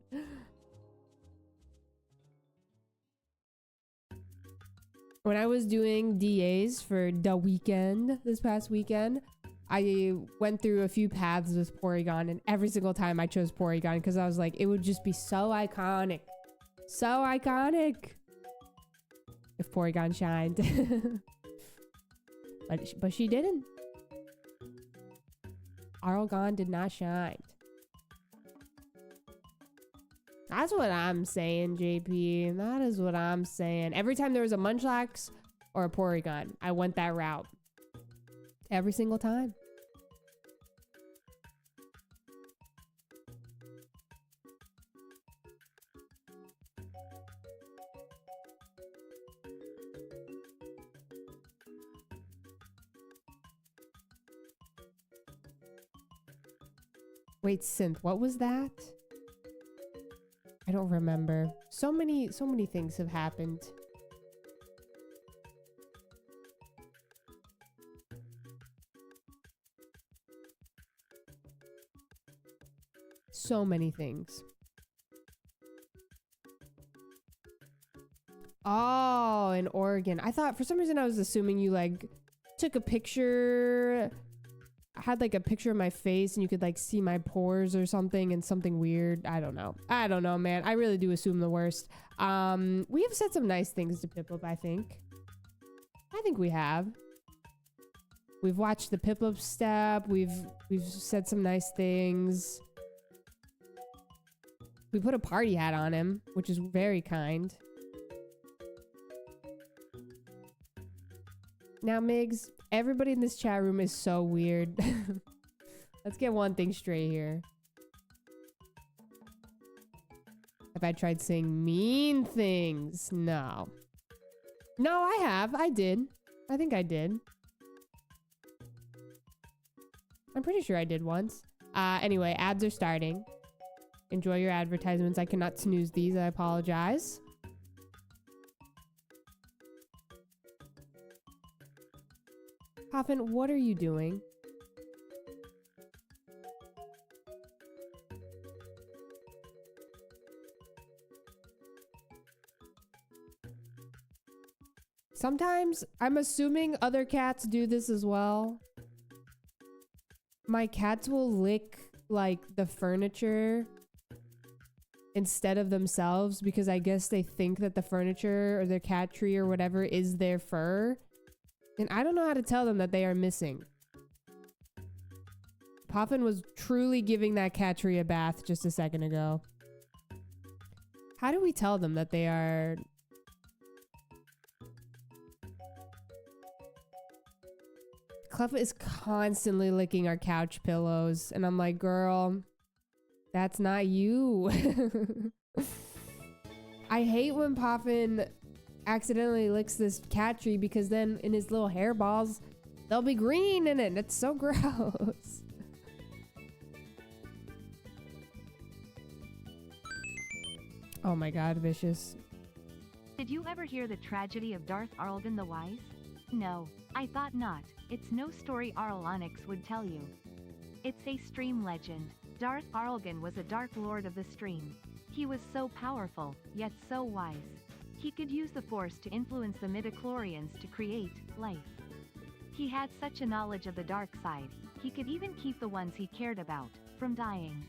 When I was doing DAs for the weekend, this past weekend, I went through a few paths with Porygon, and every single time I chose Porygon because I was like, it would just be so iconic. So iconic. If Porygon shined. but she didn't. Arlgon did not shine. That's what I'm saying, JP. That is what I'm saying. Every time there was a Munchlax or a Porygon, I went that route. Every single time. Wait, Synth, what was that? I don't remember. So many things have happened. So many things. Oh, in Oregon. I thought, for some reason I was assuming you like took a picture. I had like a picture of my face and you could like see my pores or something, and something weird. I don't know, man. I really do assume the worst. We have said some nice things to Piplup, I think. I think we have. We've watched the Piplup step. We've said some nice things. We put a party hat on him, which is very kind. Now, Migs, everybody in this chat room is so weird. Let's get one thing straight here. Have I tried saying mean things? No. No, I have. I did. I think I did. I'm pretty sure I did once. Anyway, ads are starting. Enjoy your advertisements. I cannot snooze these. I apologize. Poffin, what are you doing? Sometimes, I'm assuming other cats do this as well. My cats will lick, like, the furniture instead of themselves because I guess they think that the furniture or their cat tree or whatever is their fur. And I don't know how to tell them that they are missing. Poffin was truly giving that cat tree a bath just a second ago. How do we tell them that they are... Cleffa is constantly licking our couch pillows. And I'm like, girl, that's not you. I hate when Poffin accidentally licks this cat tree because then in his little hairballs, they'll be green in it. It's so gross. Oh my god, Vicious. Did you ever hear the tragedy of Darth Arlgon the Wise? No, I thought not. It's no story Arlonix would tell you. It's a stream legend. Darth Arlgon was a Dark Lord of the stream. He was so powerful, yet so wise. He could use the Force to influence the midichlorians to create life. He had such a knowledge of the dark side, he could even keep the ones he cared about from dying.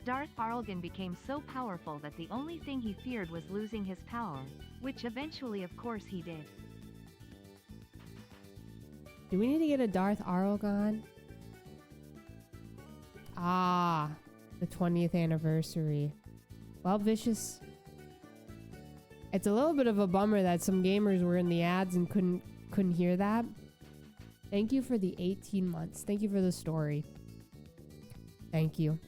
Darth Arlgon became so powerful that the only thing he feared was losing his power, which eventually of course he did. Do we need to get a Darth Arlgon? Ah, the 20th anniversary. Well, Vicious, it's a little bit of a bummer that some gamers were in the ads and couldn't hear that. Thank you for the 18 months. Thank you for the story. Thank you.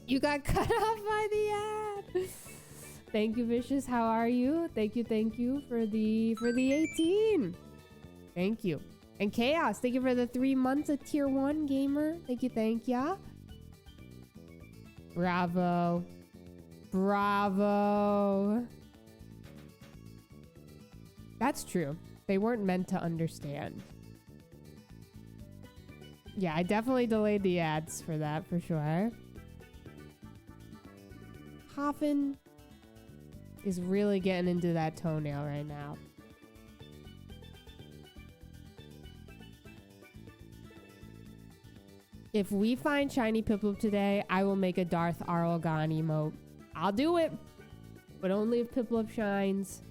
You got cut off by the ad. Thank you, Vicious. How are you? Thank you for the 18. Thank you. And Chaos, thank you for the 3 months of tier 1 gamer. Thank ya. Bravo. Bravo. That's true. They weren't meant to understand. Yeah, I definitely delayed the ads for that, for sure. Poffin is really getting into that toenail right now. If we find shiny Piplup today, I will make a Darth Arlgon emote. I'll do it, but only if Piplup shines.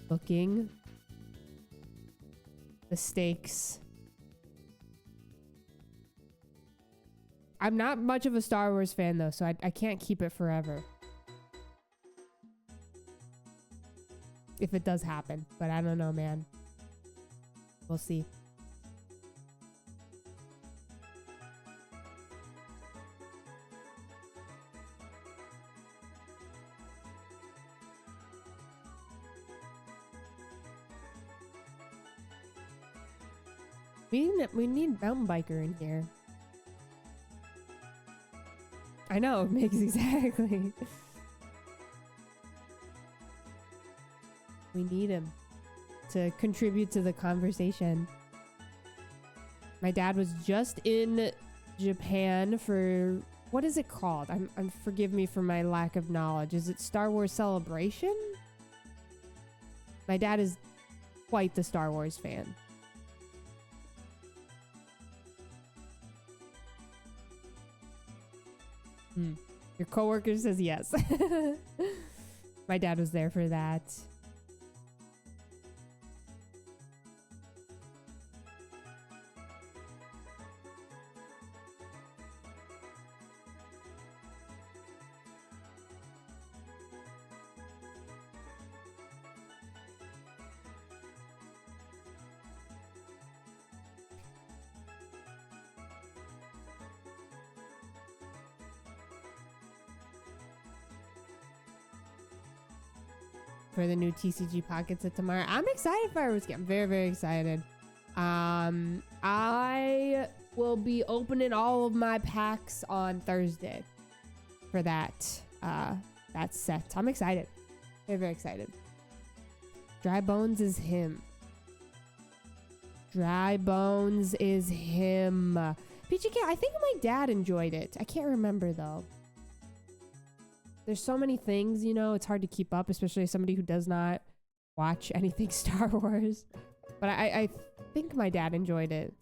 Looking. The stakes. I'm not much of a Star Wars fan though, so I can't keep it forever. If it does happen, but I don't know, man. We'll see. We need mountain biker in here. I know, Migs, exactly. We need him to contribute to the conversation. My dad was just in Japan for, what is it called? I'm forgive me for my lack of knowledge. Is it Star Wars Celebration? My dad is quite the Star Wars fan. Your coworker says yes. My dad was there for that. For the new TCG Pocket set tomorrow. I'm excited for it. I'm very, very excited. I will be opening all of my packs on Thursday for that set. I'm excited. Very, very excited. Dry Bones is him. Dry Bones is him. PGK, I think my dad enjoyed it. I can't remember though. There's so many things, you know, it's hard to keep up, especially as somebody who does not watch anything Star Wars. But I think my dad enjoyed it.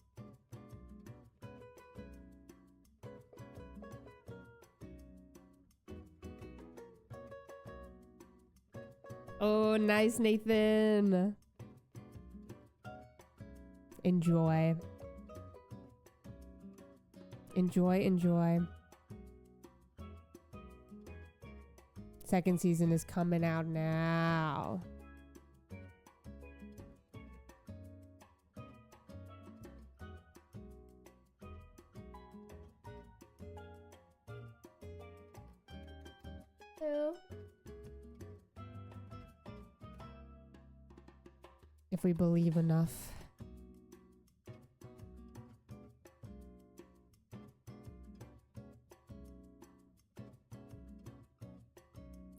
Oh, nice, Nathan. Enjoy. Enjoy, enjoy. Second season is coming out now. Hello. If we believe enough.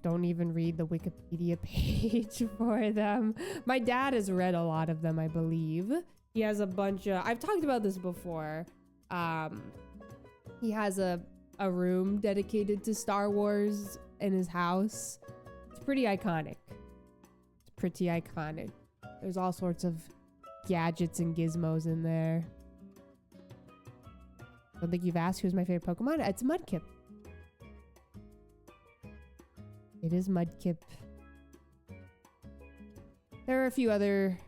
Don't even read the Wikipedia page for them. My dad has read a lot of them, I believe. He has a bunch of... I've talked about this before. He has a room dedicated to Star Wars in his house. It's pretty iconic. It's pretty iconic. There's all sorts of gadgets and gizmos in there. I don't think you've asked who's my favorite Pokemon. It's Mudkip. It is Mudkip. There are a few other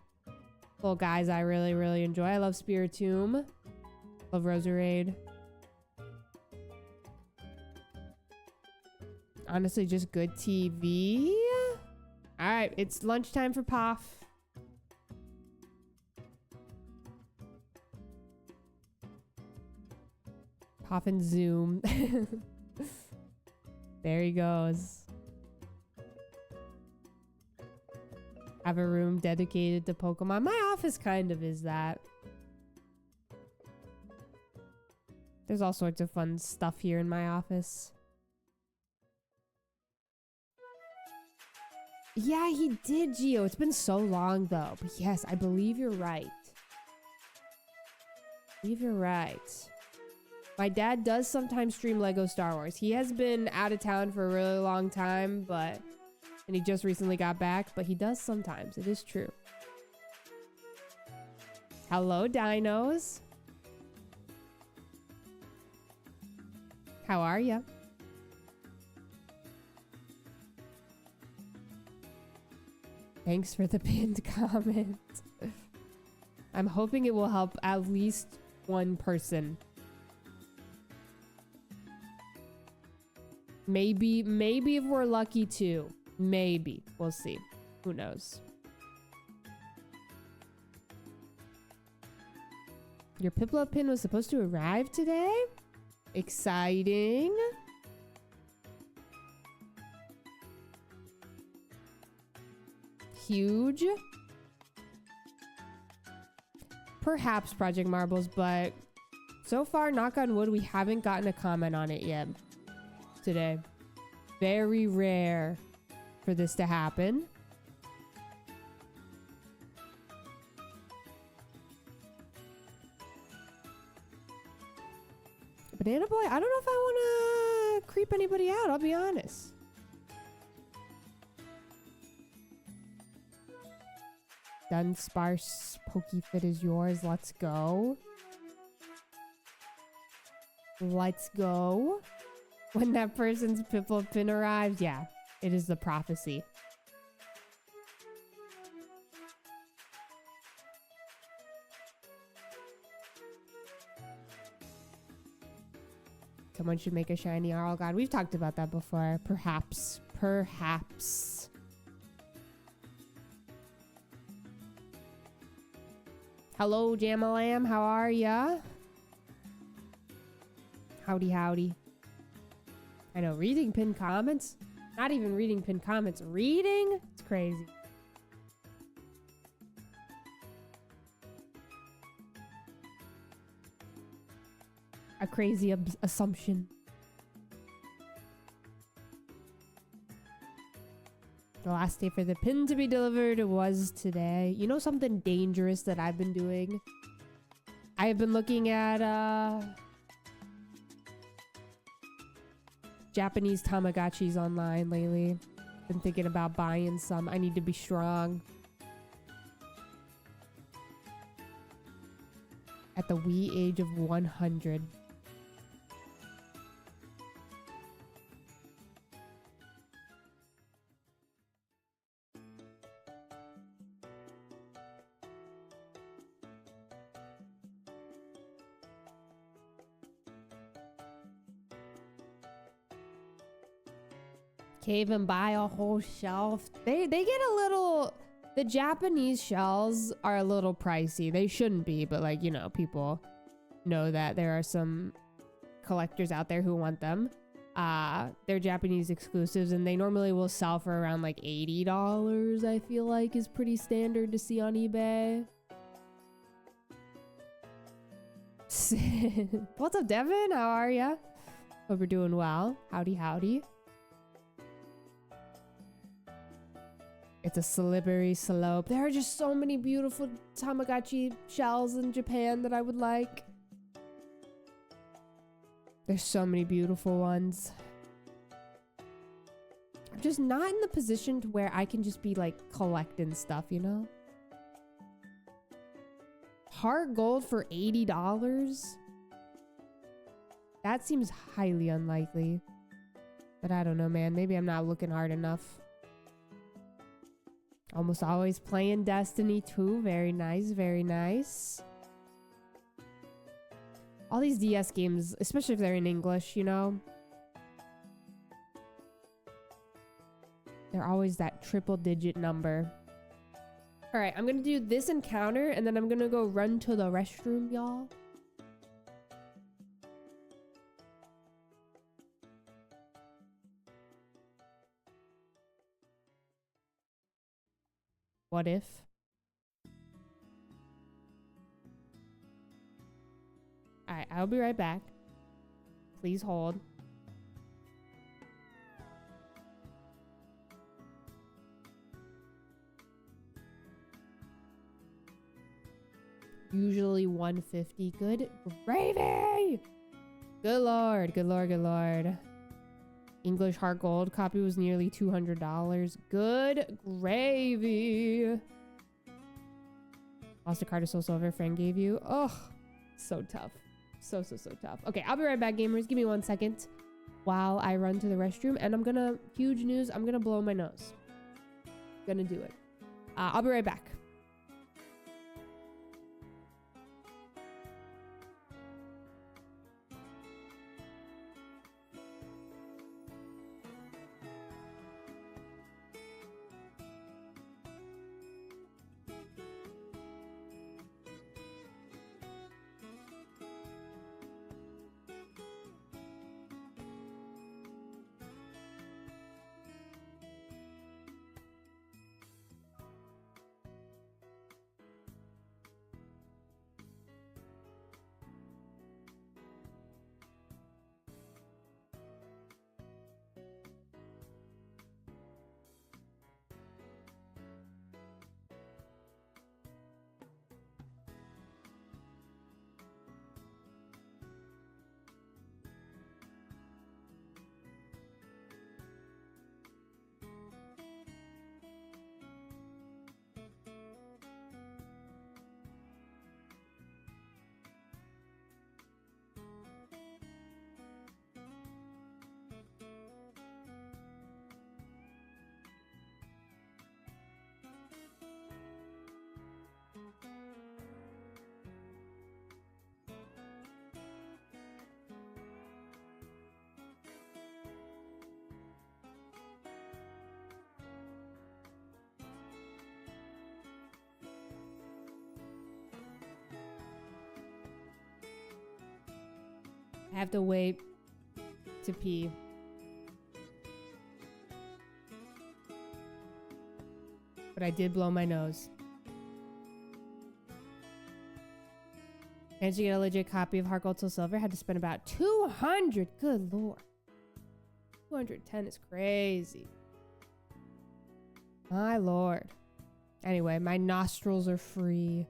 little guys I really, really enjoy. I love Spiritomb. Love Roserade. Honestly, just good TV. Alright, it's lunchtime for Poff. Poffin Zoom. There he goes. Have a room dedicated to Pokemon. My office kind of is that. There's all sorts of fun stuff here in my office. Yeah, he did, Gio. It's been so long, though. But yes, I believe you're right. I believe you're right. My dad does sometimes stream Lego Star Wars. He has been out of town for a really long time, and he just recently got back, but he does sometimes. It is true. Hello, dinos. How are ya? Thanks for the pinned comment. I'm hoping it will help at least one person. Maybe if we're lucky too. Maybe. We'll see. Who knows? Your Piplup pin was supposed to arrive today? Exciting. Huge. Perhaps Project Marbles, but so far, knock on wood, we haven't gotten a comment on it yet today. Very rare for this to happen. Banana Boy, I don't know if I want to creep anybody out, I'll be honest. Done sparse Pokefit is yours. Let's go. Let's go. When that person's Piplup pin arrives, yeah, it is the prophecy. Someone should make a shiny Arlgon. We've talked about that before. Perhaps. Perhaps. Hello, Jamalam. How are ya? Howdy, howdy. I know, reading pinned comments? Not even reading pinned comments. Reading? It's crazy. A crazy assumption. The last day for the pin to be delivered was today. You know something dangerous that I've been doing? I have been looking at Japanese Tamagotchis online lately. Been thinking about buying some. I need to be strong. At the wee age of 100. Cave and buy a whole shelf. They get a little... The Japanese shells are a little pricey. They shouldn't be, but like, you know, people know that there are some collectors out there who want them. They're Japanese exclusives and they normally will sell for around like $80, I feel like is pretty standard to see on eBay. What's up, Devin? How are ya? Hope you're doing well. Howdy, howdy. It's a slippery slope. There are just so many beautiful Tamagotchi shells in Japan that I would like. There's so many beautiful ones. I'm just not in the position to where I can just be like collecting stuff, you know? Heart gold for $80? That seems highly unlikely. But I don't know, man. Maybe I'm not looking hard enough. Almost always playing Destiny 2. Very nice, very nice. All these DS games, especially if they're in English, you know? They're always that triple digit number. Alright, I'm gonna do this encounter and then I'm gonna go run to the restroom, y'all. What if? Alright, I'll be right back. Please hold. Usually 150. Good gravy! Good lord, good lord, good lord. English Heart Gold copy was nearly $200. Good gravy. Lost a card of Soul Silver friend gave you. Oh, so tough. So tough. Okay, I'll be right back, gamers. Give me 1 second while I run to the restroom. And I'm gonna, huge news, I'm gonna blow my nose. Gonna do it. I'll be right back. I have to wait to pee. But I did blow my nose. Managed to get a legit copy of Heart Gold Soul Silver. Had to spend about 200. Good lord. 210 is crazy. My lord. Anyway, my nostrils are free.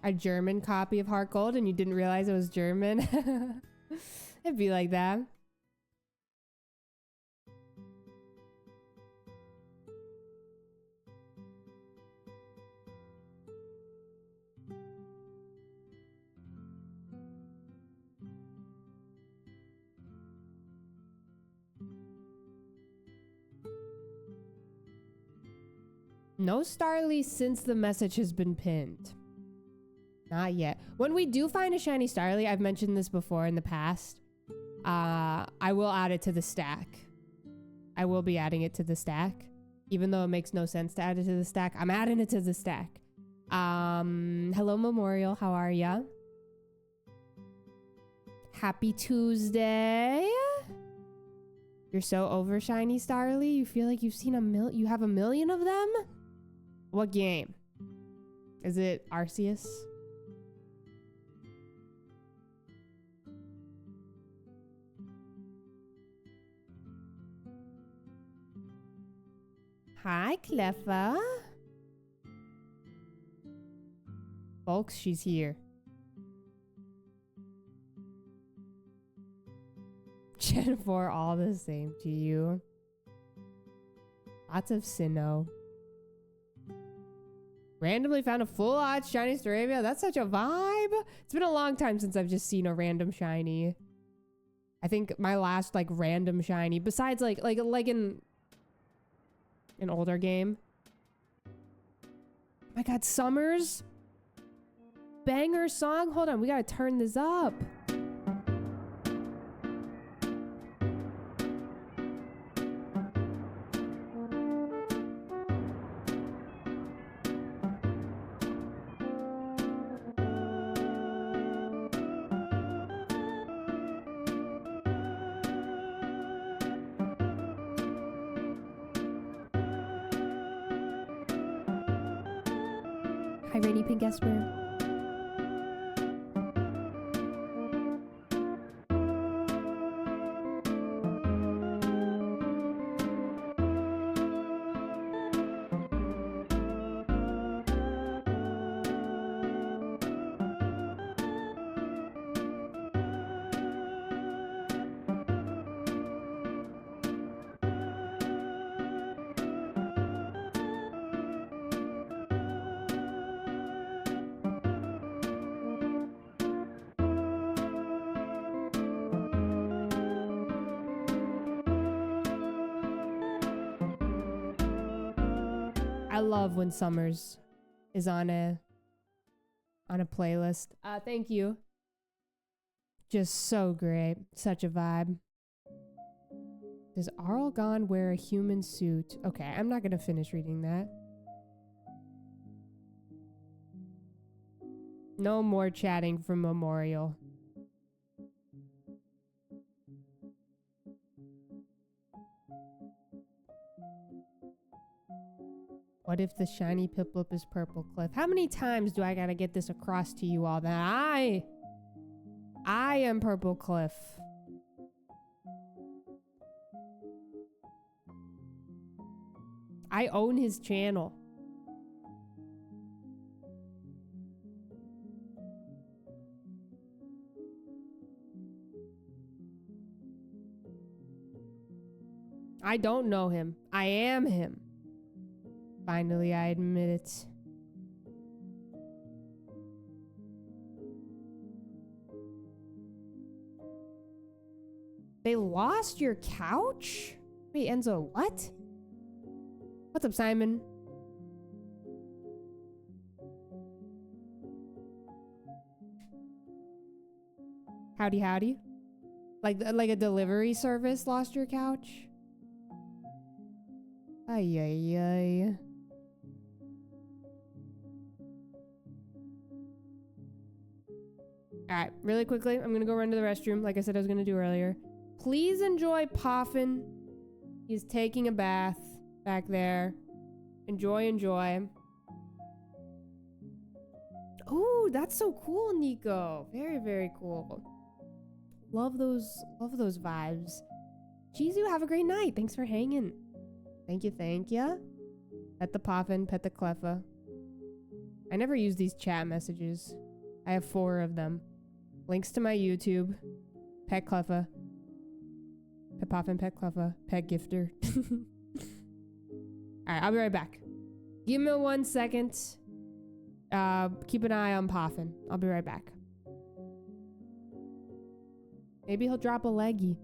A German copy of Heart Gold and you didn't realize it was German? It'd be like that. No Starly since the message has been pinned. Not yet. When we do find a shiny Starly, I've mentioned this before in the past, I will add it to the stack. I will be adding it to the stack. Even though it makes no sense to add it to the stack, I'm adding it to the stack. Hello Memorial, how are ya? Happy Tuesday. You're so over shiny Starly? You feel like you've seen you have a million of them? What game? Is it Arceus? Hi, Cleffa. Folks, she's here. Gen 4 all the same to you. Lots of Sinnoh. Randomly found a full art shiny Staravia. That's such a vibe. It's been a long time since I've just seen a random shiny. I think my last like random shiny, besides like in an older game. Oh my god, Summers. Banger song. Hold on, we gotta turn this up. Hi, Rainy Pink Esper. I love when Summers is on a playlist. Thank you. Just so great. Such a vibe. Does Arlgon wear a human suit? Okay, I'm not gonna finish reading that. No more chatting from Memorial. What if the shiny Piplup is Purple Cliff? How many times do I gotta get this across to you all that I am Purple Cliff. I own his channel. I don't know him. I am him. Finally, I admit it. They lost your couch? Wait, Enzo, what? What's up, Simon? Howdy, howdy. Like a delivery service lost your couch? Ay, ay, ay. Alright, really quickly, I'm gonna go run to the restroom like I said I was gonna do earlier. Please enjoy Poffin. He's taking a bath back there. Enjoy, enjoy. Oh, that's so cool, Nico. Very, very cool. Love those vibes. Jizu, have a great night. Thanks for hanging. Thank you, thank you. Pet the Poffin, pet the Cleffa. I never use these chat messages. I have 4 of them. Links to my YouTube. Pet Cleffa. Pet Poffin, pet Cleffa. Pet Gifter. Alright, I'll be right back. Give me 1 second. Keep an eye on Poffin. I'll be right back. Maybe he'll drop a leggy.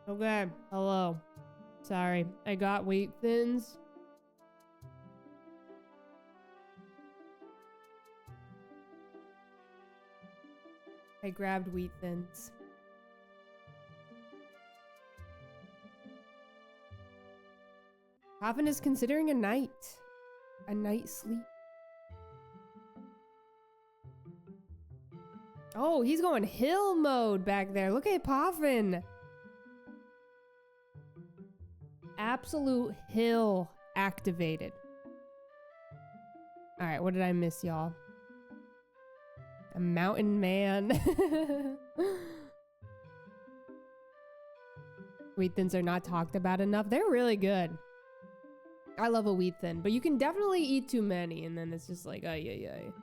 Okay, hello. Sorry, I got wheat thins. I grabbed wheat thins. Poffin is considering a night sleep. Oh, he's going hill mode back there. Look at Poffin. Absolute hill activated. All right, what did I miss, y'all? A mountain man. Wheat thins are not talked about enough. They're really good. I love a wheat thin, but you can definitely eat too many, and then it's just like, ay, ay, ay.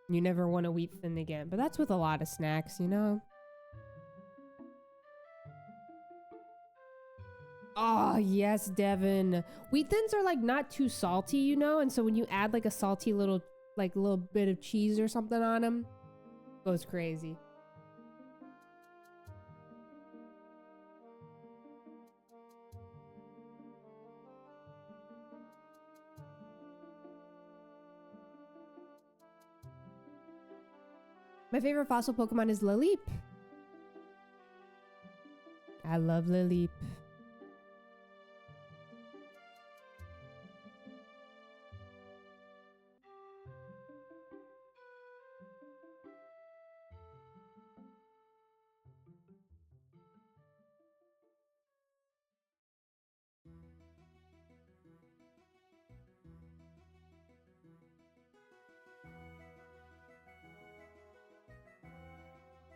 You never want a wheat thin again, but that's with a lot of snacks, you know? Oh, yes, Devin. Wheat thins are like not too salty, you know? And so when you add like a salty little bit of cheese or something on them, goes crazy. My favorite fossil Pokemon is Lilip. I love Lilip.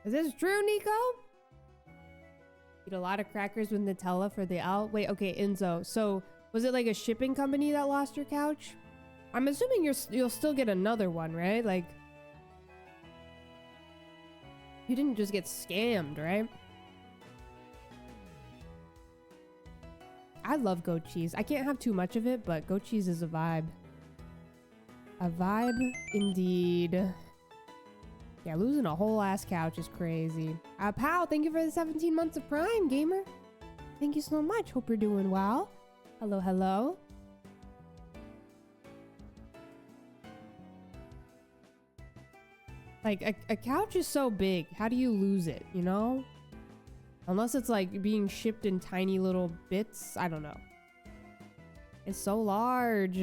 Is this true, Nico? Eat a lot of crackers with Nutella for the owl. Wait, okay, Enzo. So, was it like a shipping company that lost your couch? I'm assuming you'll still get another one, right? Like, you didn't just get scammed, right? I love goat cheese. I can't have too much of it, but goat cheese is a vibe. A vibe indeed. Yeah, losing a whole ass couch is crazy. Pal, thank you for the 17 months of Prime, gamer. Thank you so much. Hope you're doing well. Hello, hello. Like, a couch is so big. How do you lose it, you know? Unless it's like being shipped in tiny little bits. I don't know. It's so large.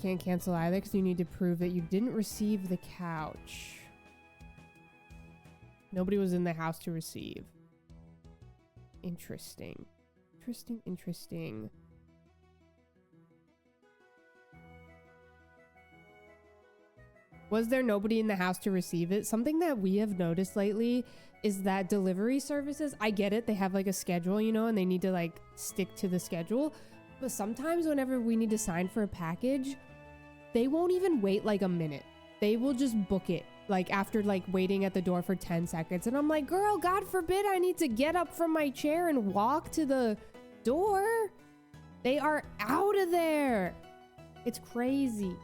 Can't cancel either because you need to prove that you didn't receive the couch. Nobody was in the house to receive. Interesting. Interesting, interesting. Was there nobody in the house to receive it? Something that we have noticed lately is that delivery services, I get it, they have like a schedule, you know, and they need to like stick to the schedule. But sometimes whenever we need to sign for a package, they won't even wait like a minute. They will just book it like after like waiting at the door for 10 seconds. And I'm like, girl, God forbid I need to get up from my chair and walk to the door. They are out of there. It's crazy.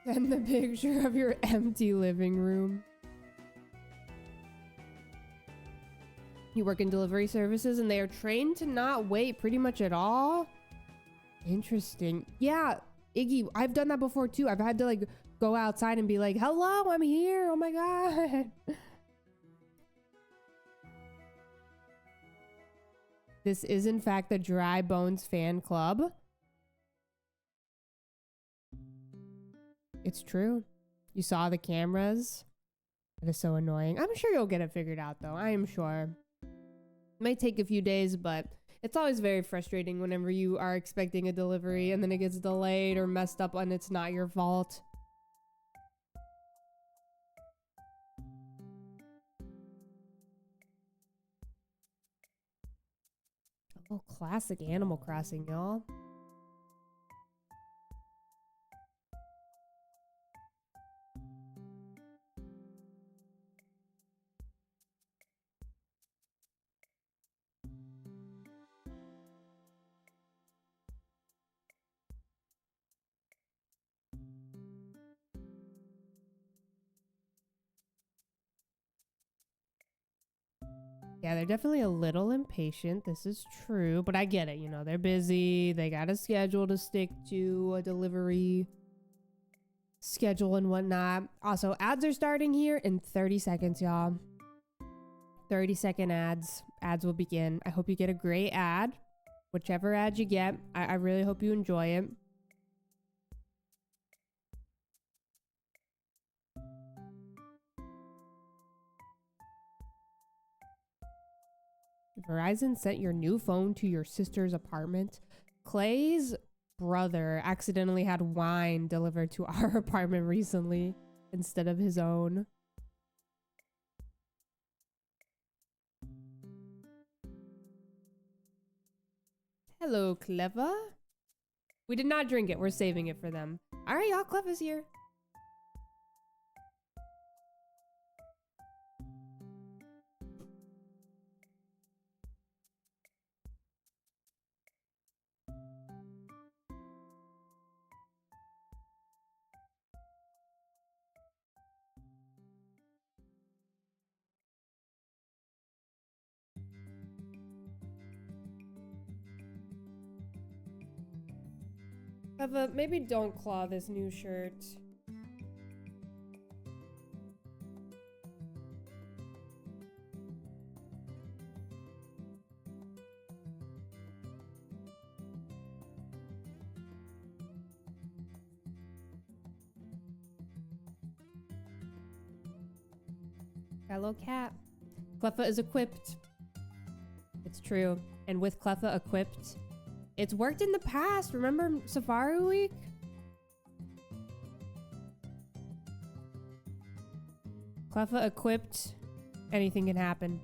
Send the picture of your empty living room. You work in delivery services and they are trained to not wait pretty much at all? Interesting. Yeah, Iggy, I've done that before too. I've had to like go outside and be like, hello, I'm here. Oh my God. This is in fact the Dry Bones fan club. It's true. You saw the cameras. That is so annoying. I'm sure you'll get it figured out though. I am sure. It might take a few days, but it's always very frustrating whenever you are expecting a delivery and then it gets delayed or messed up and it's not your fault. Oh, classic Animal Crossing, y'all. Yeah, they're definitely a little impatient. This is true, but I get it. You know, they're busy. They got a schedule to stick to, a delivery schedule and whatnot. Also, ads are starting here in 30 seconds, y'all. 30-second ads. Ads will begin. I hope you get a great ad. Whichever ad you get, I really hope you enjoy it. Verizon sent your new phone to your sister's apartment. Clay's brother accidentally had wine delivered to our apartment recently instead of his own. Hello, Cleva. We did not drink it. We're saving it for them. All right, y'all. Cleva's here. Cleva, maybe don't claw this new shirt. Hello, cat. Cleffa is equipped. It's true. And with Cleffa equipped, it's worked in the past. Remember Safari Week? Cleffa equipped, anything can happen.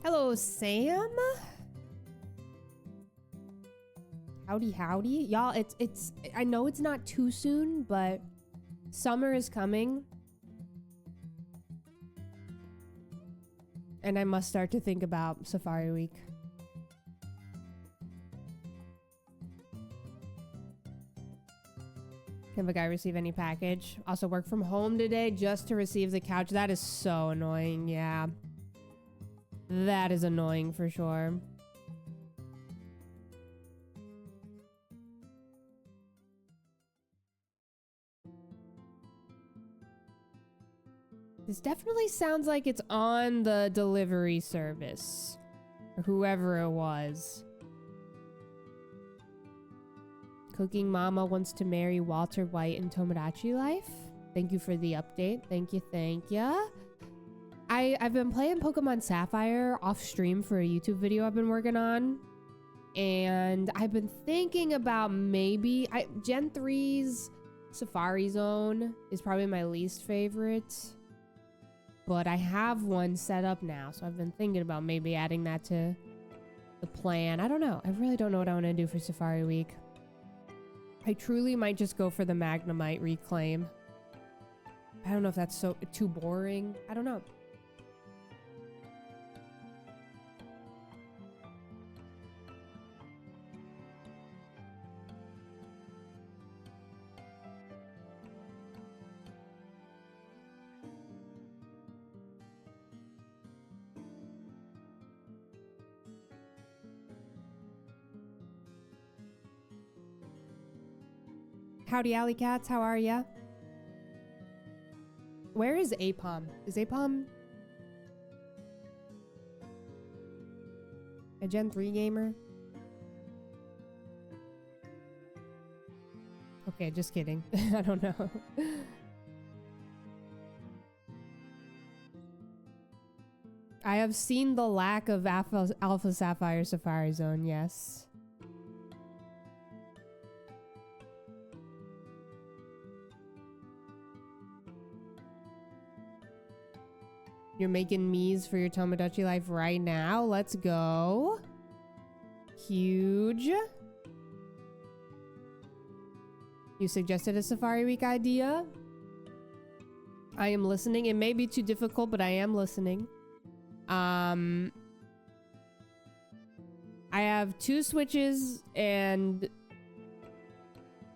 Hello, Sam. Howdy, howdy. Y'all, it's I know it's not too soon, but summer is coming. And I must start to think about Safari Week. Can the guy receive any package? Also work from home today just to receive the couch. That is so annoying, yeah. That is annoying for sure. This definitely sounds like it's on the delivery service. Or whoever it was. Cooking Mama wants to marry Walter White in Tomodachi Life. Thank you for the update. Thank you, thank you. I've been playing Pokemon Sapphire off stream for a YouTube video I've been working on. And I've been thinking about maybe... Gen 3's Safari Zone is probably my least favorite. But I have one set up now, so I've been thinking about maybe adding that to the plan. I don't know. I really don't know what I want to do for Safari Week. I truly might just go for the Magnemite reclaim. I don't know if that's too boring. I don't know. Howdy, alley cats. How are ya? Where is Apom? Is Apom a Gen 3 gamer? Okay, just kidding. I don't know. I have seen the lack of Alpha Sapphire Safari Zone, yes. You're making me's for your Tomodachi life right now. Let's go. Huge. You suggested a Safari Week idea. I am listening. It may be too difficult, but I am listening. I have 2 Switches and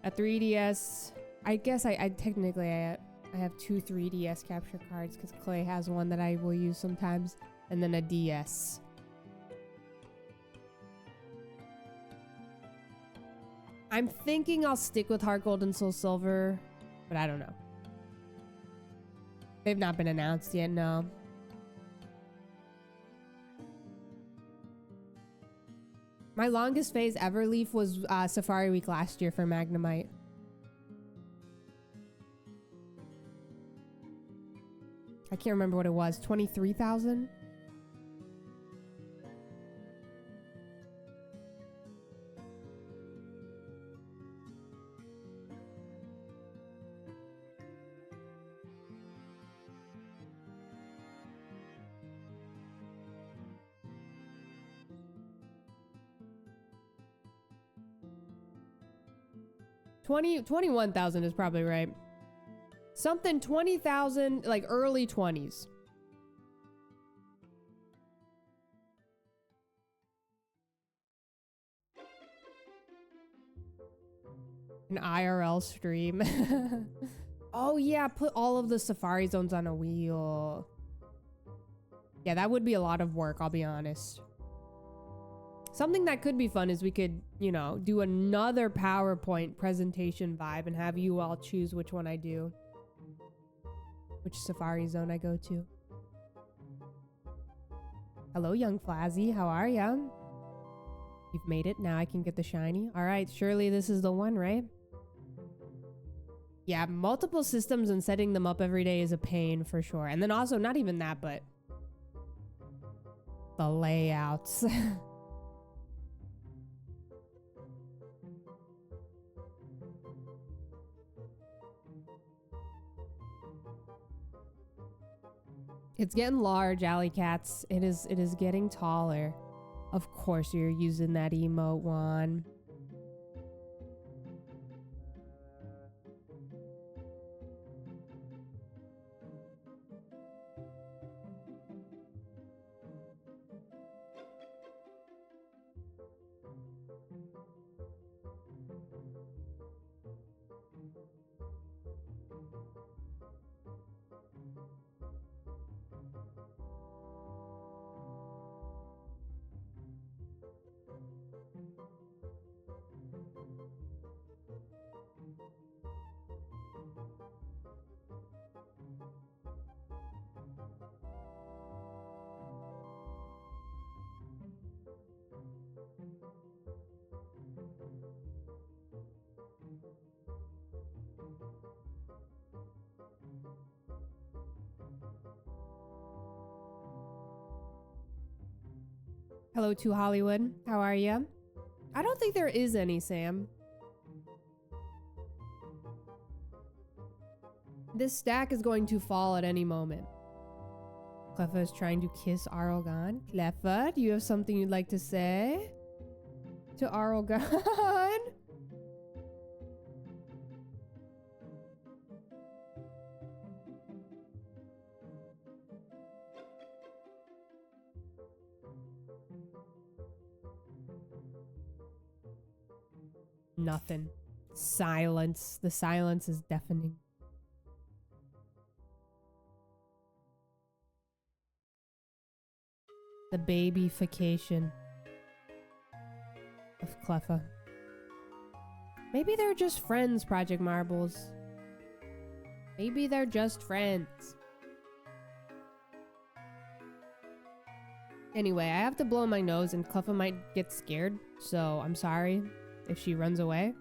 a 3DS. I guess I technically I have 2 3DS capture cards because Clay has one that I will use sometimes, and then a DS. I'm thinking I'll stick with Heart Gold and Soul Silver, but I don't know. They've not been announced yet, no. My longest phase ever, Leaf, was Safari Week last year for Magnemite. I can't remember what it was. 23,000? $21,000 is probably right. Something 20,000, like early 20s. An IRL stream. Oh yeah, put all of the Safari Zones on a wheel. Yeah, that would be a lot of work, I'll be honest. Something that could be fun is we could, you know, do another PowerPoint presentation vibe and have you all choose which one I do. Which Safari Zone I go to. Hello, young Flazzy. How are ya? You've made it. Now I can get the shiny. All right, surely this is the one, right? Yeah, multiple systems and setting them up every day is a pain for sure. And then also, not even that, but the layouts. It's getting large, Alley Cats. It is getting taller. Of course you're using that emote one. Hello to Hollywood. How are you? I don't think there is any, Sam. This stack is going to fall at any moment. Cleffa is trying to kiss Arlgon. Cleffa, do you have something you'd like to say to Arlgon? Nothing. Silence. The silence is deafening. The babyfication of Cleffa. Maybe they're just friends, Project Marbles. Maybe they're just friends. Anyway, I have to blow my nose and Cleffa might get scared, so I'm sorry if she runs away.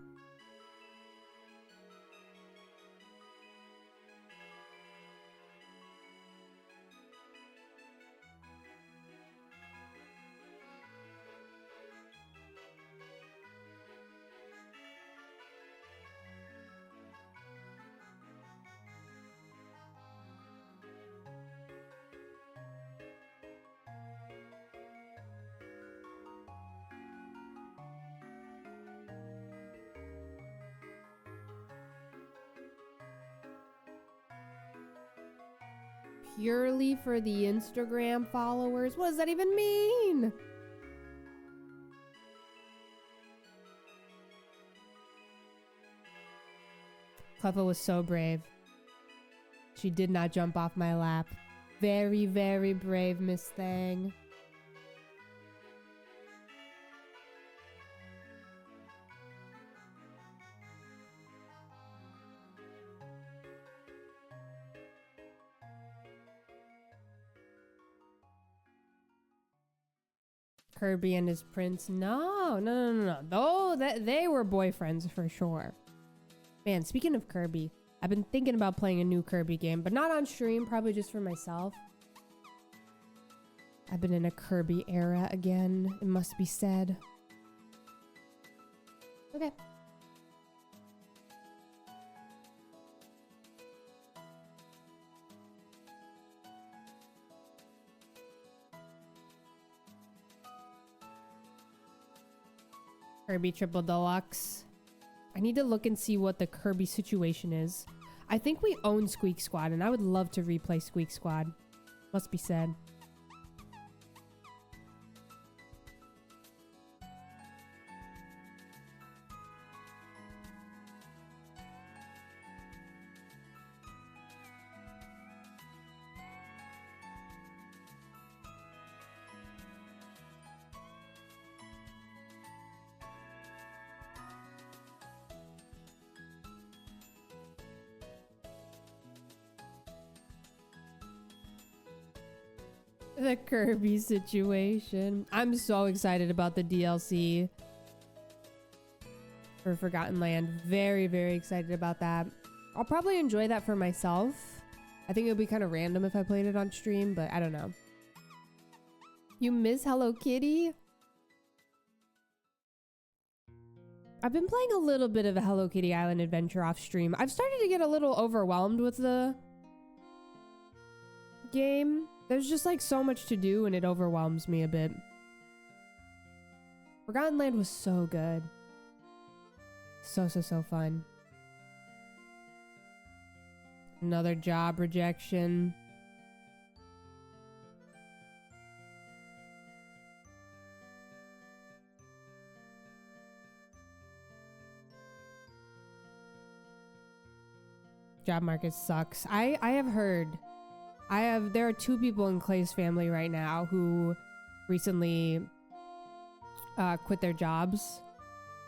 purely for the Instagram followers. What does that even mean? Cleffa was so brave. She did not jump off my lap. Very, very brave, Miss Thang. Kirby and his prince. No. Oh, they were boyfriends for sure. Man, speaking of Kirby, I've been thinking about playing a new Kirby game, but not on stream, probably just for myself. I've been in a Kirby era again, it must be said. Okay. Kirby Triple Deluxe. I need to look and see what the Kirby situation is. I think we own Squeak Squad, and I would love to replay Squeak Squad. Must be said. The Kirby situation. I'm so excited about the DLC for Forgotten Land. Very, very excited about that. I'll probably enjoy that for myself. I think it would be kind of random if I played it on stream, but I don't know. You miss Hello Kitty? I've been playing a little bit of a Hello Kitty Island adventure off stream. I've started to get a little overwhelmed with the game. There's just like so much to do and it overwhelms me a bit. Forgotten Land was so good. So fun. Another job rejection. Job market sucks. I have heard. There are 2 people in Clay's family right now who recently quit their jobs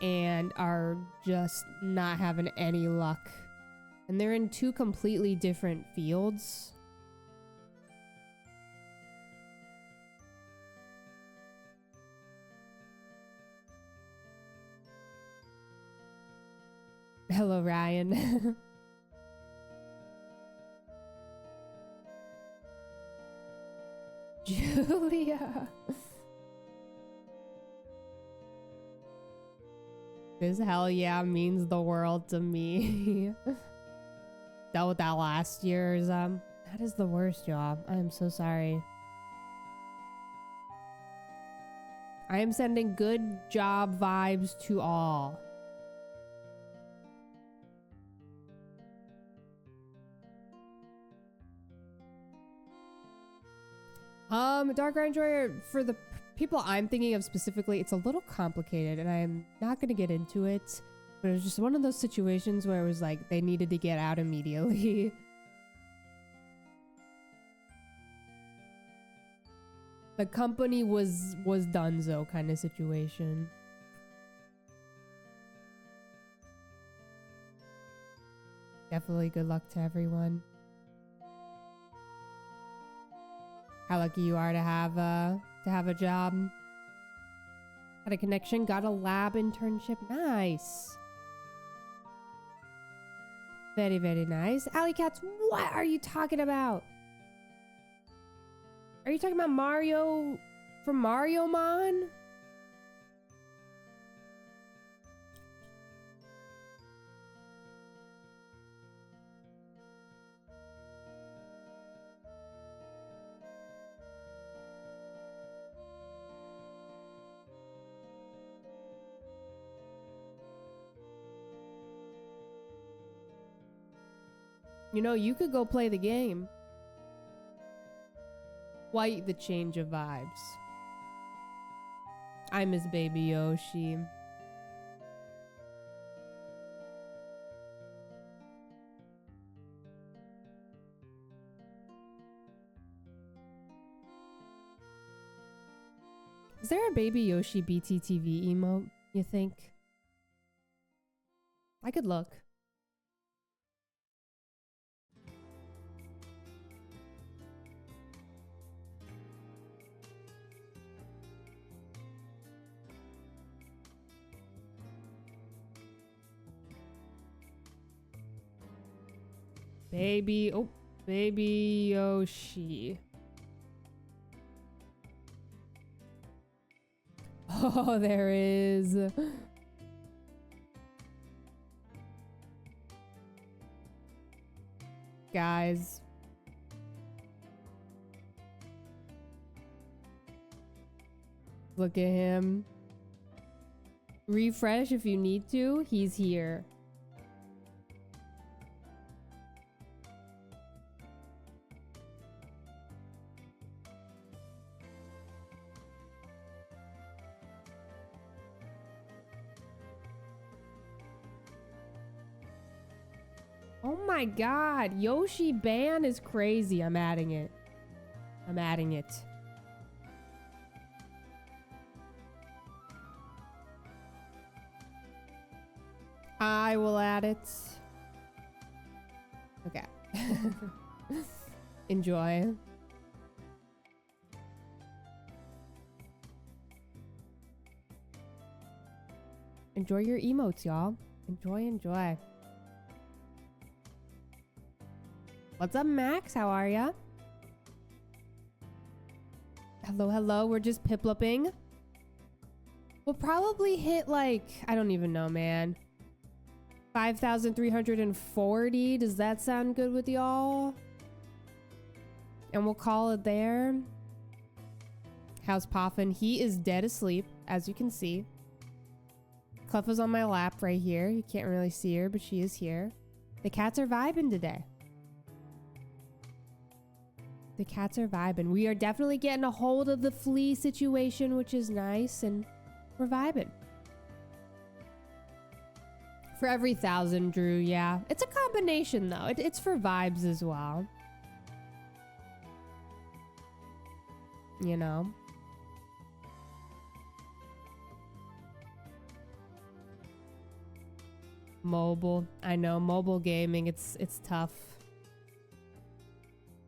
and are just not having any luck. And they're in 2 completely different fields. Hello, Ryan. Julia. This hell yeah means the world to me. Dealt with that last year's that is the worst job. I am so sorry. I am sending good job vibes to all. Dark Eye Enjoyer, for the people I'm thinking of specifically, it's a little complicated and I'm not going to get into it, but it was just one of those situations where it was like they needed to get out immediately. The company was donezo kind of situation. Definitely good luck to everyone. How lucky you are to have a job. Had a connection, got a lab internship. Nice. Very, very nice. Alley Cats, what are you talking about? Are you talking about Mario from Mario Mon? You know, you could go play the game. quite the change of vibes. I miss Baby Yoshi. Is there a Baby Yoshi BTTV emote, you think? I could look. Baby Yoshi. Oh, there is. Guys. Look at him. Refresh if you need to. He's here. Oh my god, Yoshi ban is crazy. I'm adding it. I'm adding it. I will add it. Okay. Enjoy. Enjoy your emotes, y'all. Enjoy. What's up, Max? How are ya? Hello. We're just piplupping. We'll probably hit like, I don't even know, man. 5,340. Does that sound good with y'all? And we'll call it there. How's Poffin? He is dead asleep, as you can see. Clef is on my lap right here. You can't really see her, but she is here. The cats are vibing today. The cats are vibing. We are definitely getting a hold of the flea situation, which is nice, and we're vibing. For every 1,000, Drew, yeah. It's a combination, though. It's for vibes as well. You know? Mobile. I know, mobile gaming, it's tough.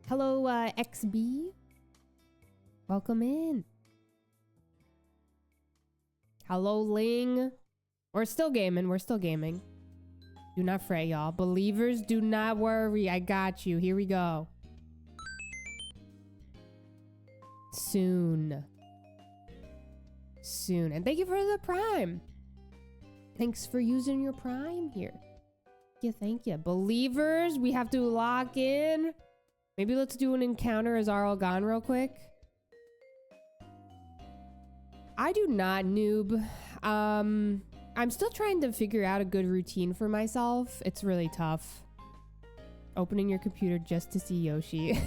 Hello, XB. Welcome in. Hello, Ling. We're still gaming. Do not fret, y'all. Believers, do not worry. I got you. Here we go. Soon. And thank you for the Prime. Thanks for using your Prime here. Yeah, thank you. Believers, we have to lock in. Maybe let's do an encounter as Arlgon real quick. I do not noob. I'm still trying to figure out a good routine for myself. It's really tough. Opening your computer just to see Yoshi.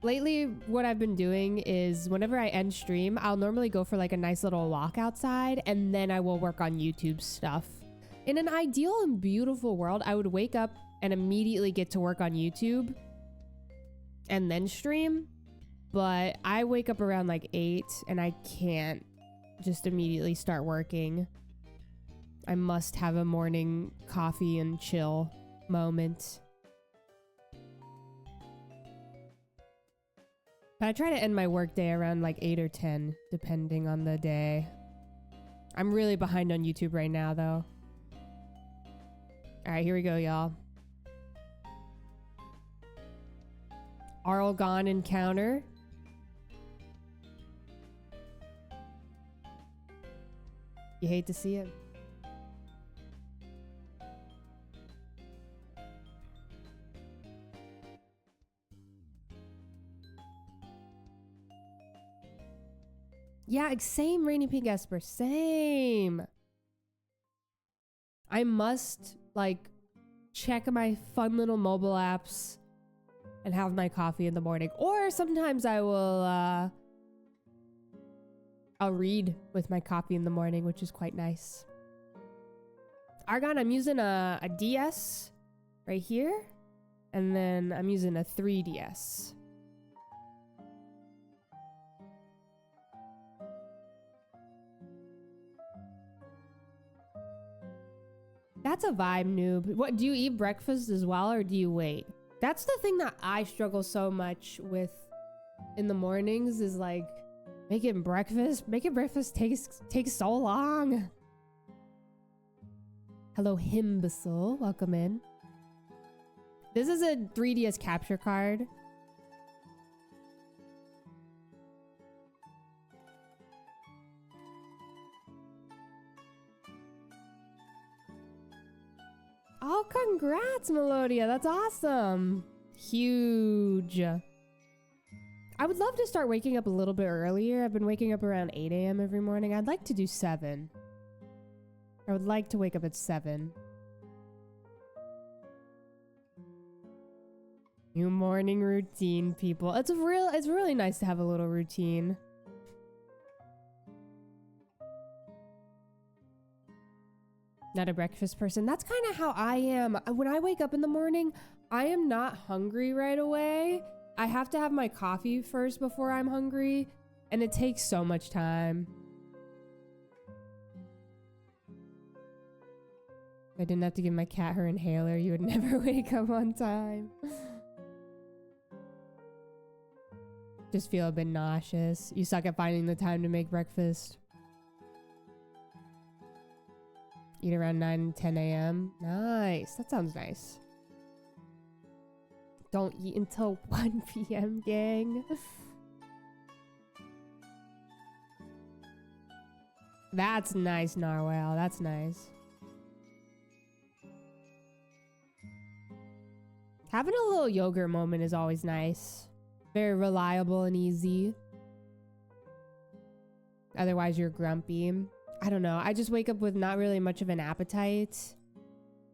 Lately, what I've been doing is whenever I end stream, I'll normally go for like a nice little walk outside, and then I will work on YouTube stuff. In an ideal and beautiful world, I would wake up and immediately get to work on YouTube and then stream. But I wake up around like 8 and I can't just immediately start working. I must have a morning coffee and chill moment. But I try to end my workday around like 8 or 10, depending on the day. I'm really behind on YouTube right now, though. All right, here we go, y'all. Arlgon encounter. You hate to see it. Yeah, same, Rainy Pink Esper. Same. I must, like, check my fun little mobile apps and have my coffee in the morning. Or sometimes I will, I'll read with my coffee in the morning, which is quite nice. Argon, I'm using a DS right here. And then I'm using a 3DS. That's a vibe, noob. What, do you eat breakfast as well, or do you wait? That's the thing that I struggle so much with in the mornings, is like making breakfast. Making breakfast takes so long. Hello, Himbecile. Welcome in. This is a 3DS capture card. Oh, congrats, Melodia. That's awesome. Huge. I would love to start waking up a little bit earlier. I've been waking up around 8 a.m. every morning. I'd like to do 7. I would like to wake up at 7. New morning routine, people. It's really nice to have a little routine. Not a breakfast person. That's kind of how I am. When I wake up in the morning, I am not hungry right away. I have to have my coffee first before I'm hungry, and it takes so much time. If I didn't have to give my cat her inhaler, you would never wake up on time. Just feel a bit nauseous. You suck at finding the time to make breakfast. Eat around 9, 10 a.m. Nice. That sounds nice. Don't eat until 1 p.m., gang. That's nice, Narwhal. That's nice. Having a little yogurt moment is always nice. Very reliable and easy. Otherwise, you're grumpy. I don't know. I just wake up with not really much of an appetite.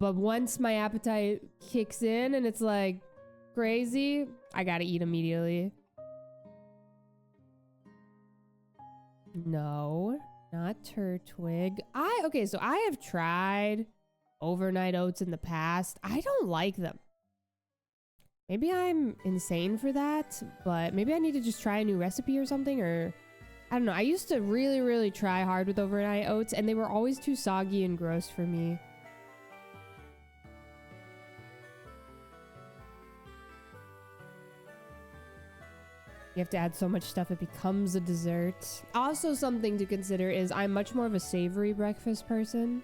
But once my appetite kicks in and it's like crazy, I gotta eat immediately. No, not Turtwig. Okay, so I have tried overnight oats in the past. I don't like them. Maybe I'm insane for that, but maybe I need to just try a new recipe or something, or I don't know. I used to really, really try hard with overnight oats, and they were always too soggy and gross for me. You have to add so much stuff, it becomes a dessert. Also, something to consider is I'm much more of a savory breakfast person.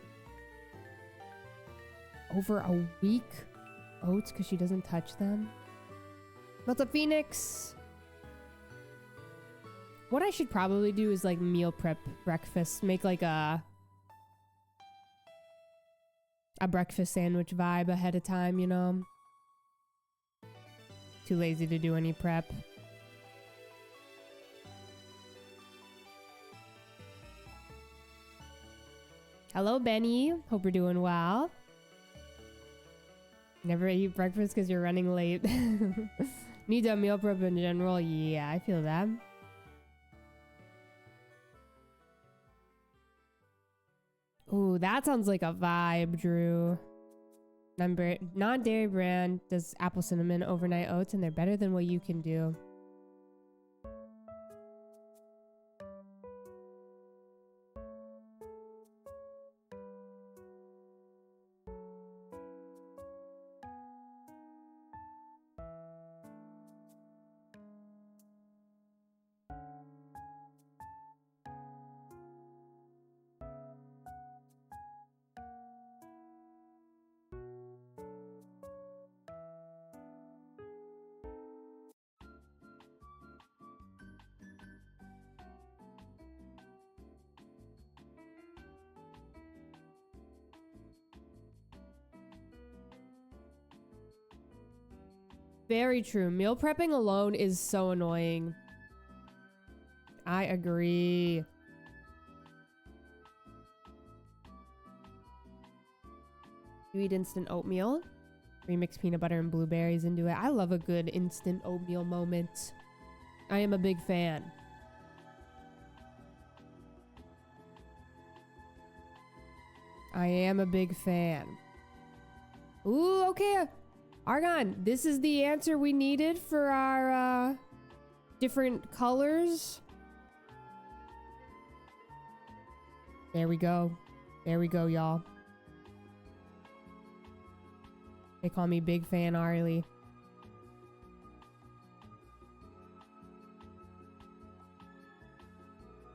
Over a week? Oats because she doesn't touch them. What's up, Phoenix? What I should probably do is like meal prep breakfast. Make like a breakfast sandwich vibe ahead of time, you know? Too lazy to do any prep. Hello, Benny. Hope you're doing well. Never eat breakfast because you're running late. Need a meal prep in general. Yeah, I feel that. Ooh, that sounds like a vibe, Drew. Non-dairy brand does apple cinnamon overnight oats, and they're better than what you can do. Very true. Meal prepping alone is so annoying. I agree. You eat instant oatmeal? Remix peanut butter and blueberries into it. I love a good instant oatmeal moment. I am a big fan. I am a big fan. Ooh, okay. Argon, this is the answer we needed for our different colors. There we go. There we go, y'all. They call me Big Fan Arlie.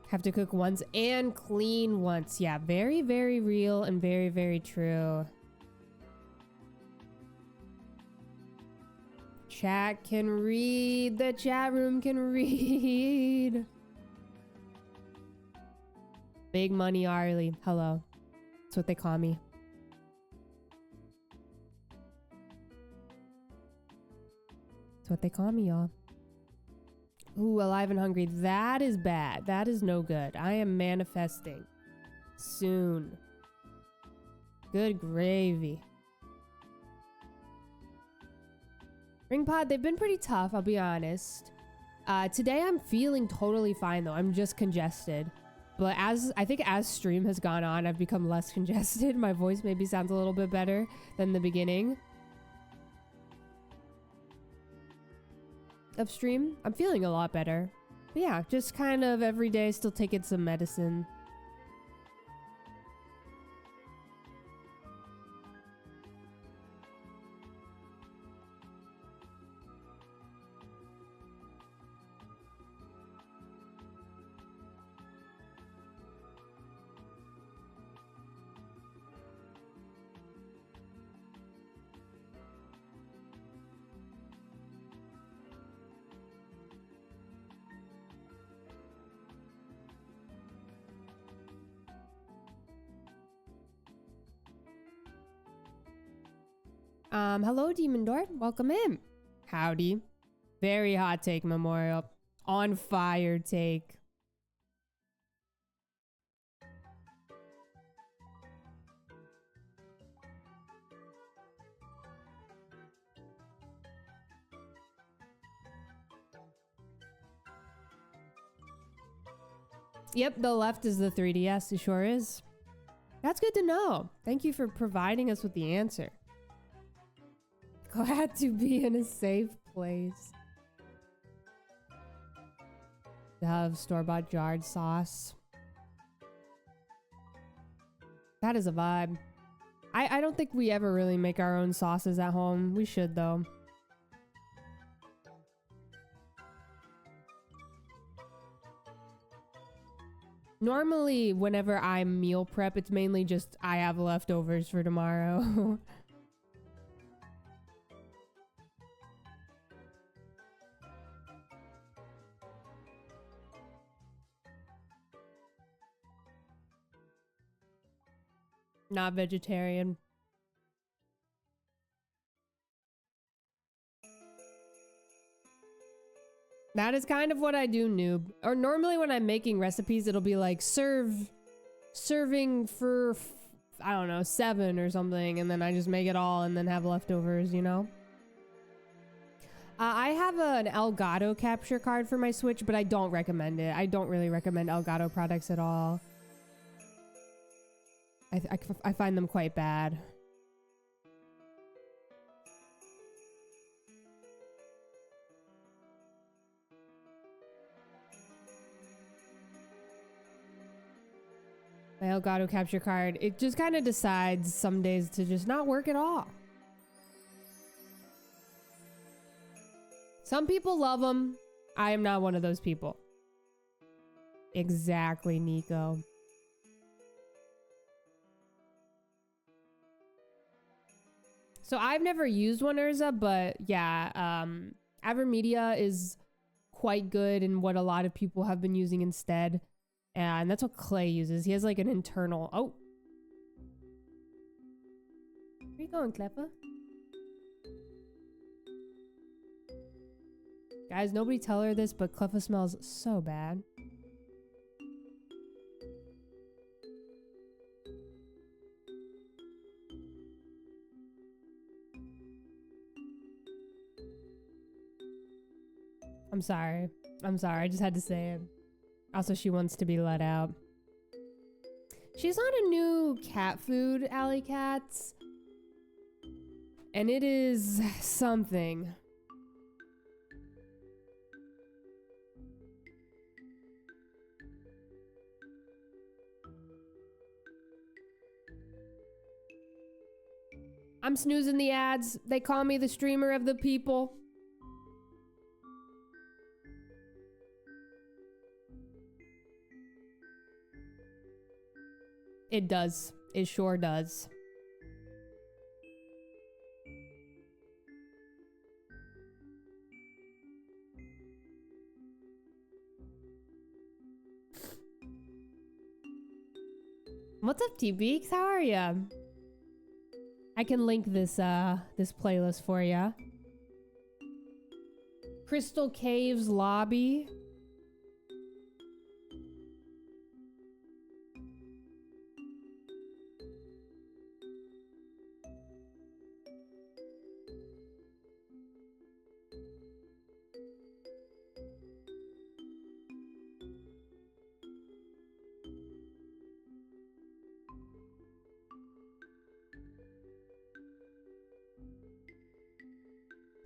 Have to cook once and clean once. Yeah, very, very real and very, very true. Chat can read. The chat room can read. Big Money Arlie. Hello. That's what they call me. That's what they call me, y'all. Ooh, alive and hungry. That is bad. That is no good. I am manifesting. Soon. Good gravy. Ring Pod, they've been pretty tough, I'll be honest. Today I'm feeling totally fine though. I'm just congested. But I think as stream has gone on, I've become less congested. My voice maybe sounds a little bit better than the beginning of stream. I'm feeling a lot better. But yeah, just kind of every day still taking some medicine. Hello, Demon Door. Welcome in. Howdy. Very hot take, Memorial. On fire take. Yep, the left is the 3DS. It sure is. That's good to know. Thank you for providing us with the answer. Glad to be in a safe place. To have store-bought jarred sauce. That is a vibe. I don't think we ever really make our own sauces at home. We should though. Normally, whenever I meal prep, it's mainly just I have leftovers for tomorrow. Not vegetarian. That is kind of what I do, noob. Or normally when I'm making recipes, it'll be like serving for, I don't know, 7 or something. And then I just make it all and then have leftovers, you know? I have an Elgato capture card for my Switch, but I don't recommend it. I don't really recommend Elgato products at all. I find them quite bad. My Elgato capture card, it just kind of decides some days to just not work at all. Some people love them. I am not one of those people. Exactly, Nico. So I've never used one, Urza, but yeah, Avermedia is quite good in what a lot of people have been using instead. And that's what Clay uses. He has like an internal... Oh! Where you going, Cleffa? Guys, nobody tell her this, but Cleffa smells so bad. I'm sorry. I'm sorry. I just had to say it. Also, she wants to be let out. She's on a new cat food, Alley Cats. And it is something. I'm snoozing the ads. They call me the streamer of the people. It does. It sure does. What's up, T-Beaks? How are ya? I can link this this playlist for ya. Crystal Caves Lobby.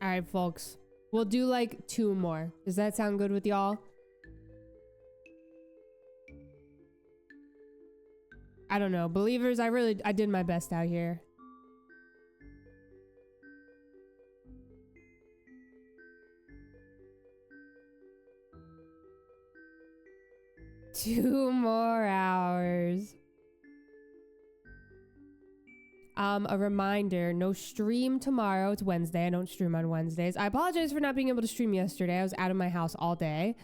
All right, folks. We'll do like 2 more. Does that sound good with y'all? I don't know. Believers, I did my best out here. Two more hours. A reminder, no stream tomorrow. It's Wednesday. I don't stream on Wednesdays. I apologize for not being able to stream yesterday. I was out of my house all day.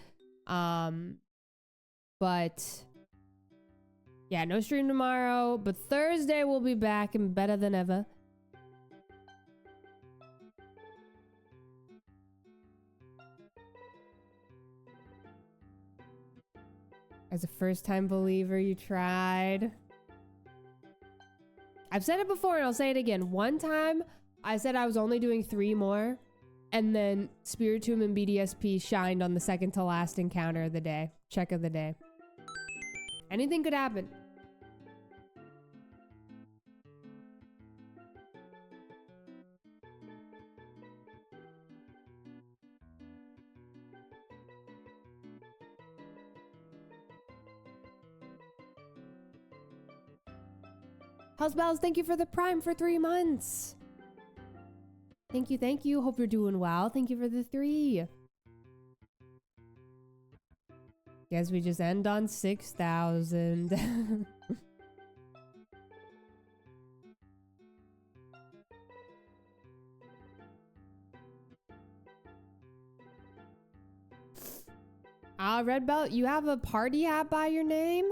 But yeah, no stream tomorrow. But Thursday we'll be back and better than ever. As a first-time believer, you tried. I've said it before and I'll say it again. One time, I said I was only doing 3 more, and then Spiritomb and BDSP shined on the second to last encounter of the day. Check of the day. Anything could happen. House Bells, thank you for the Prime for 3 months. Thank you, thank you. Hope you're doing well. Thank you for the 3. Guess we just end on 6,000. Red Belt, you have a party hat by your name?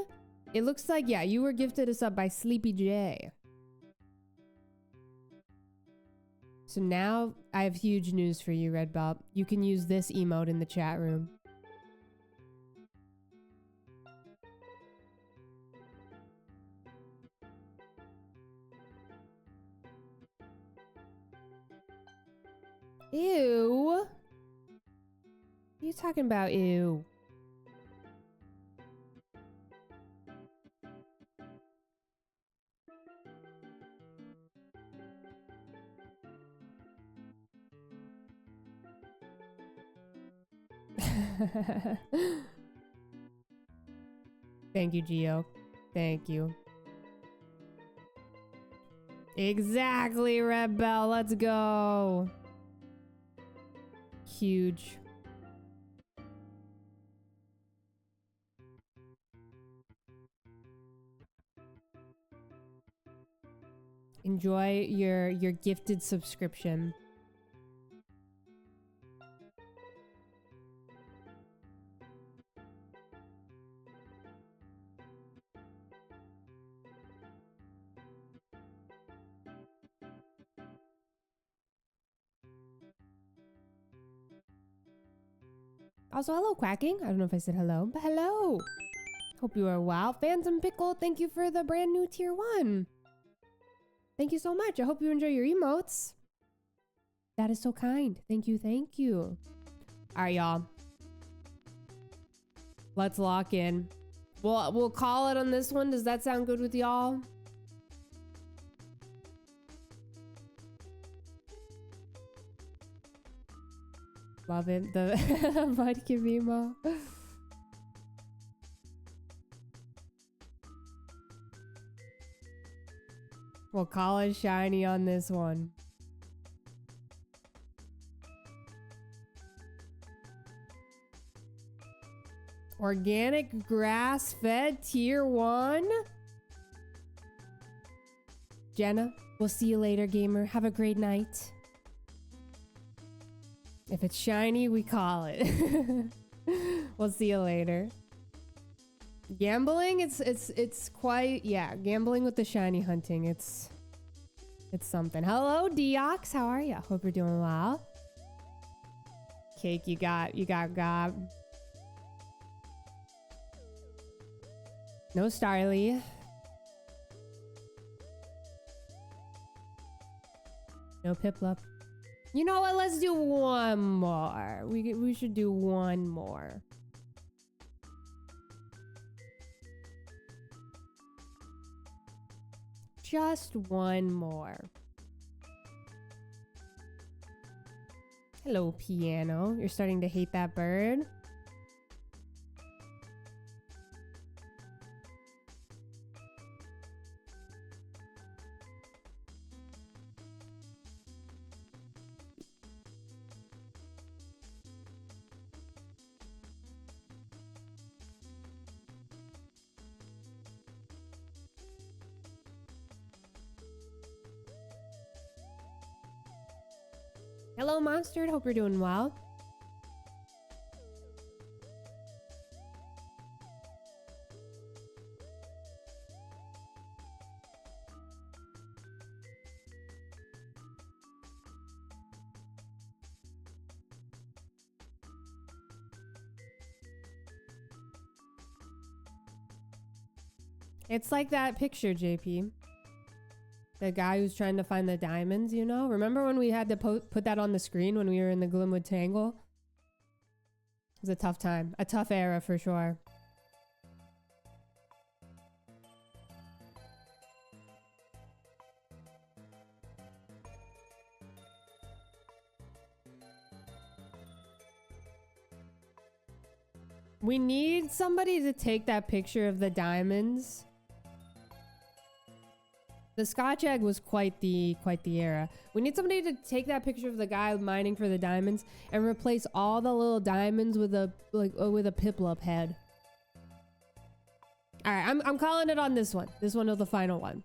It looks like, yeah, you were gifted a sub by Sleepy J. So now I have huge news for you, Red Belt. You can use this emote in the chat room. Ew. What are you talking about, ew? Thank you, Gio. Thank you. Exactly, Red Bell. Let's go. Huge. Enjoy your gifted subscription. Also, hello, Quacking. I don't know if I said hello, but hello. Hope you are well. Phantom Pickle, thank you for the brand new tier 1. Thank you so much. I hope you enjoy your emotes. That is so kind. Thank you, thank you. All right, y'all. Let's lock in. We'll call it on this one. Does that sound good with y'all? Love it. The Mudkip emo. We'll call it shiny on this one. Organic grass-fed tier 1. Jenna, we'll see you later, gamer. Have a great night. If it's shiny, we call it. We'll see you later. Gambling, it's quite, yeah, gambling with the shiny hunting. It's something. Hello, Deox. How are ya? Hope you're doing well. Cake, you got. No Starly. No Piplup. You know what? Let's do one more. We should do one more. Just one more. Hello, piano. You're starting to hate that bird. Hello, Monster. Hope you're doing well. It's like that picture, JP. The guy who's trying to find the diamonds, you know? Remember when we had to put that on the screen when we were in the Glimwood Tangle? It was a tough time. A tough era for sure. We need somebody to take that picture of the diamonds. The Scotch egg was quite the era. We need somebody to take that picture of the guy mining for the diamonds and replace all the little diamonds with a Piplup head. All right, I'm calling it on this one. This one is the final one.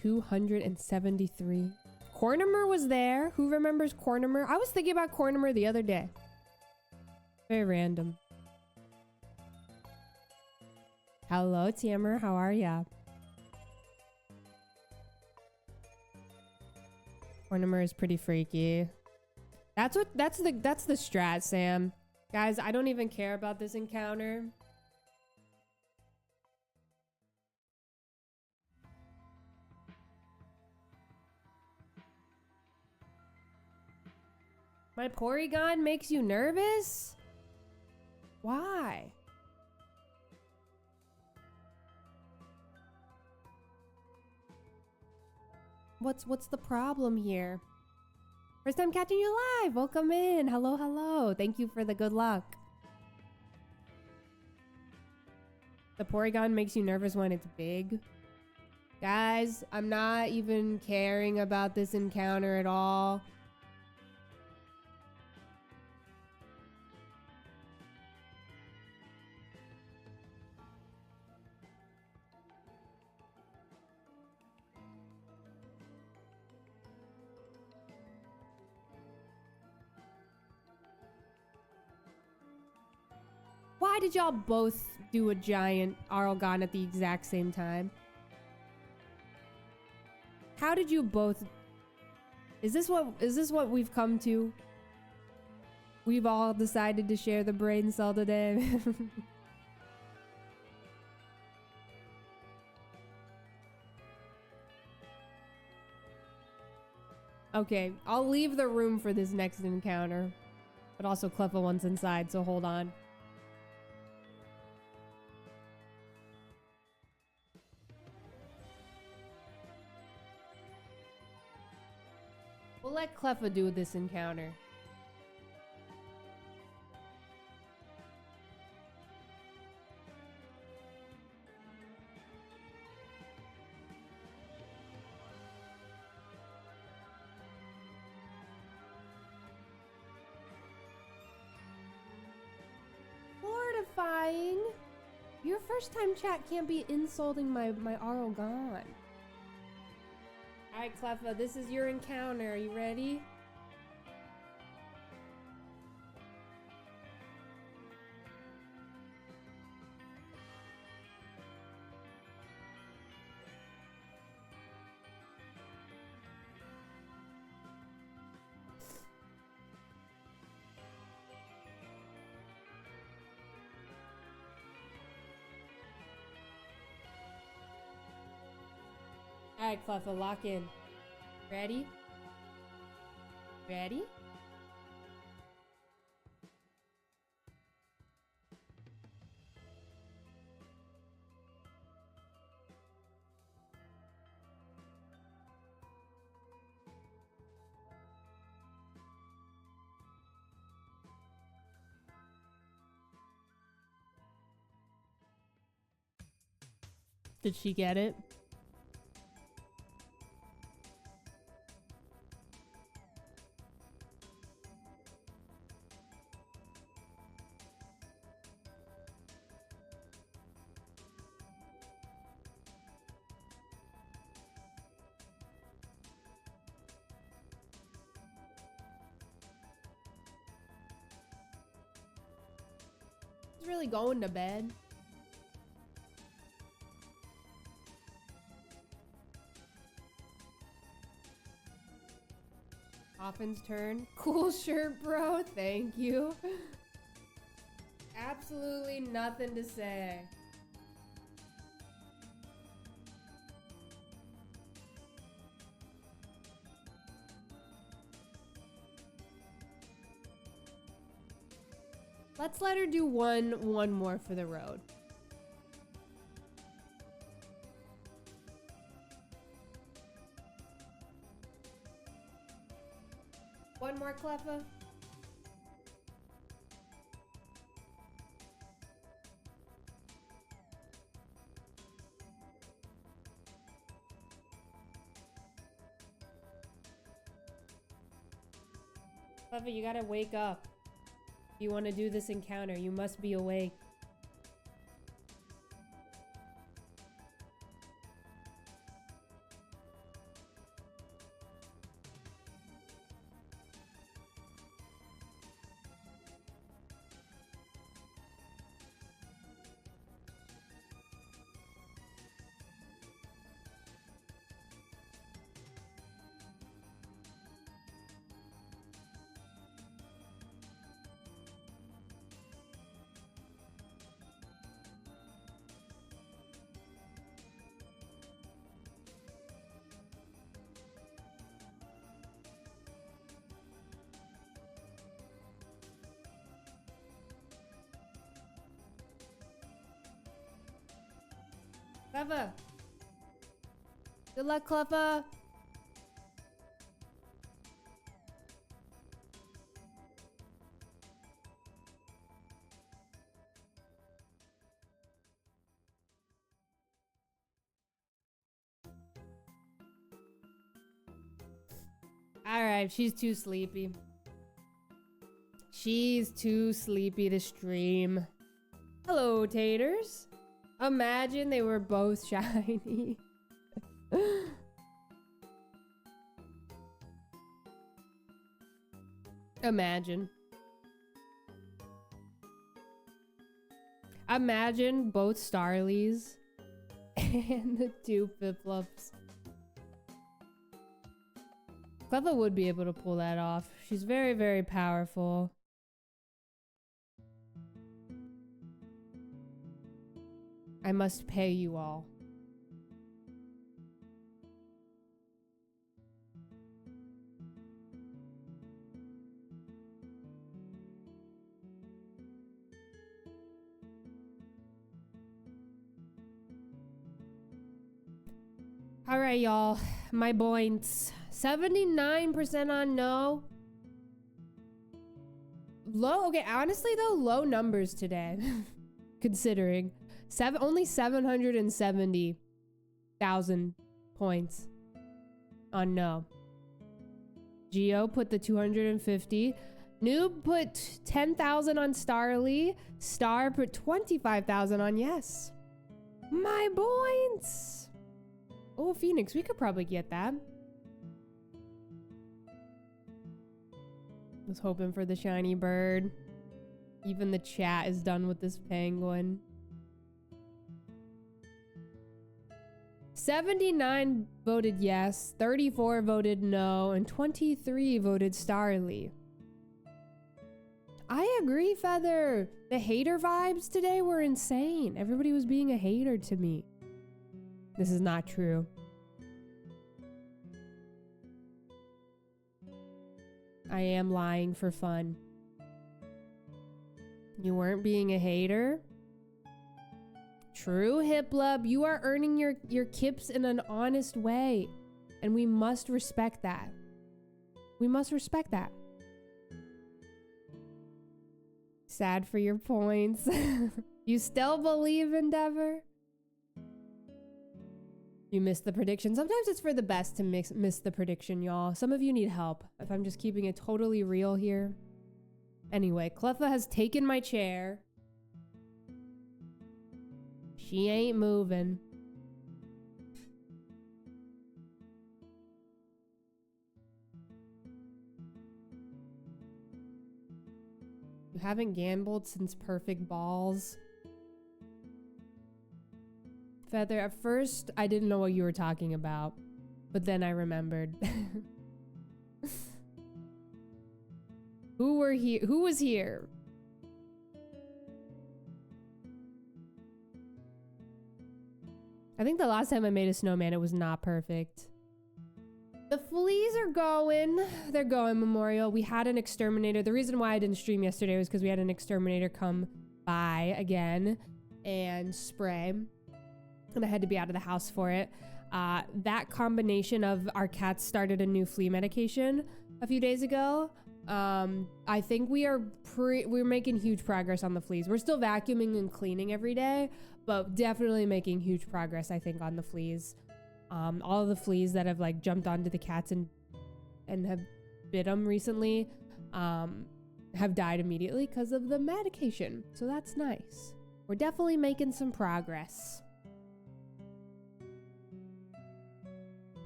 273. Cornimer was there. Who remembers Cornimer? I was thinking about Cornimer the other day. Very random. Hello, Tamer. How are ya? Cornimer is pretty freaky. That's the strat, Sam. Guys, I don't even care about this encounter. My Porygon makes you nervous? Why? What's the problem here? First time catching you live. Welcome in. Hello, hello. Thank you for the good luck. The Porygon makes you nervous when it's big. Guys, I'm not even caring about this encounter at all. Why did y'all both do a giant Arlgon at the exact same time? How did you both... Is this what we've come to? We've all decided to share the brain cell today. Okay, I'll leave the room for this next encounter. But also Cleffa one's inside, so hold on. We'll let Cleffa do this encounter. Mortifying. Your first time chat can't be insulting my Arlgon. Alright, Cleffa, this is your encounter. Are you ready? Alright, Cleffa, lock in. Ready? Ready? Did she get it? He's really going to bed. Poffin's turn. Cool shirt, bro. Thank you. Absolutely nothing to say. Let's let her do one more for the road. One more, Cleffa. Cleffa, you gotta wake up. If you want to do this encounter, you must be awake. Cleffa. Good luck, Cleffa. Alright, she's too sleepy. She's too sleepy to stream. Hello, taters. Imagine they were both shiny. Imagine. Imagine both Starlies and the two Piplups. Cleffa would be able to pull that off. She's very, very powerful. I must pay you all. All right, y'all. My points. 79% on no. Low. Okay, honestly, though, low numbers today. Considering. Only 770,000 points on no. Geo put the 250. Noob put 10,000 on Starly. Star put 25,000 on yes. My points. Oh, Phoenix, we could probably get that. Was hoping for the shiny bird. Even the chat is done with this penguin. 79 voted yes, 34 voted no, and 23 voted Starly. I agree, Feather. The hater vibes today were insane. Everybody was being a hater to me. This is not true. I am lying for fun. You weren't being a hater? True, Piplup. You are earning your kips in an honest way. And we must respect that. We must respect that. Sad for your points. You still believe, Endeavor? You missed the prediction. Sometimes it's for the best to miss the prediction, y'all. Some of you need help. If I'm just keeping it totally real here. Anyway, Cleffa has taken my chair. She ain't moving. You haven't gambled since Perfect Balls. Feather, at first I didn't know what you were talking about, but then I remembered. Who was here? I think the last time I made a snowman, it was not perfect. The fleas are going. They're going, Memorial. We had an exterminator. The reason why I didn't stream yesterday was because we had an exterminator come by again and spray. And I had to be out of the house for it. That combination of our cats started a new flea medication a few days ago. I think we're making huge progress on the fleas. We're still vacuuming and cleaning every day, but definitely making huge progress, I think, on the fleas. All of the fleas that have like jumped onto the cats and have bit them recently have died immediately because of the medication. So that's nice. We're definitely making some progress.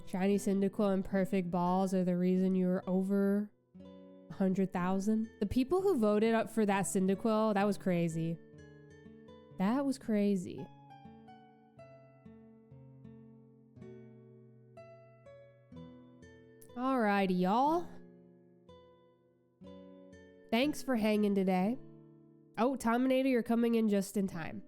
Shiny Cyndaquil and Perfect Balls are the reason you're over 100,000. The people who voted up for that Cyndaquil, that was crazy. That was crazy. Alrighty, y'all. Thanks for hanging today. Oh, Tominator, you're coming in just in time.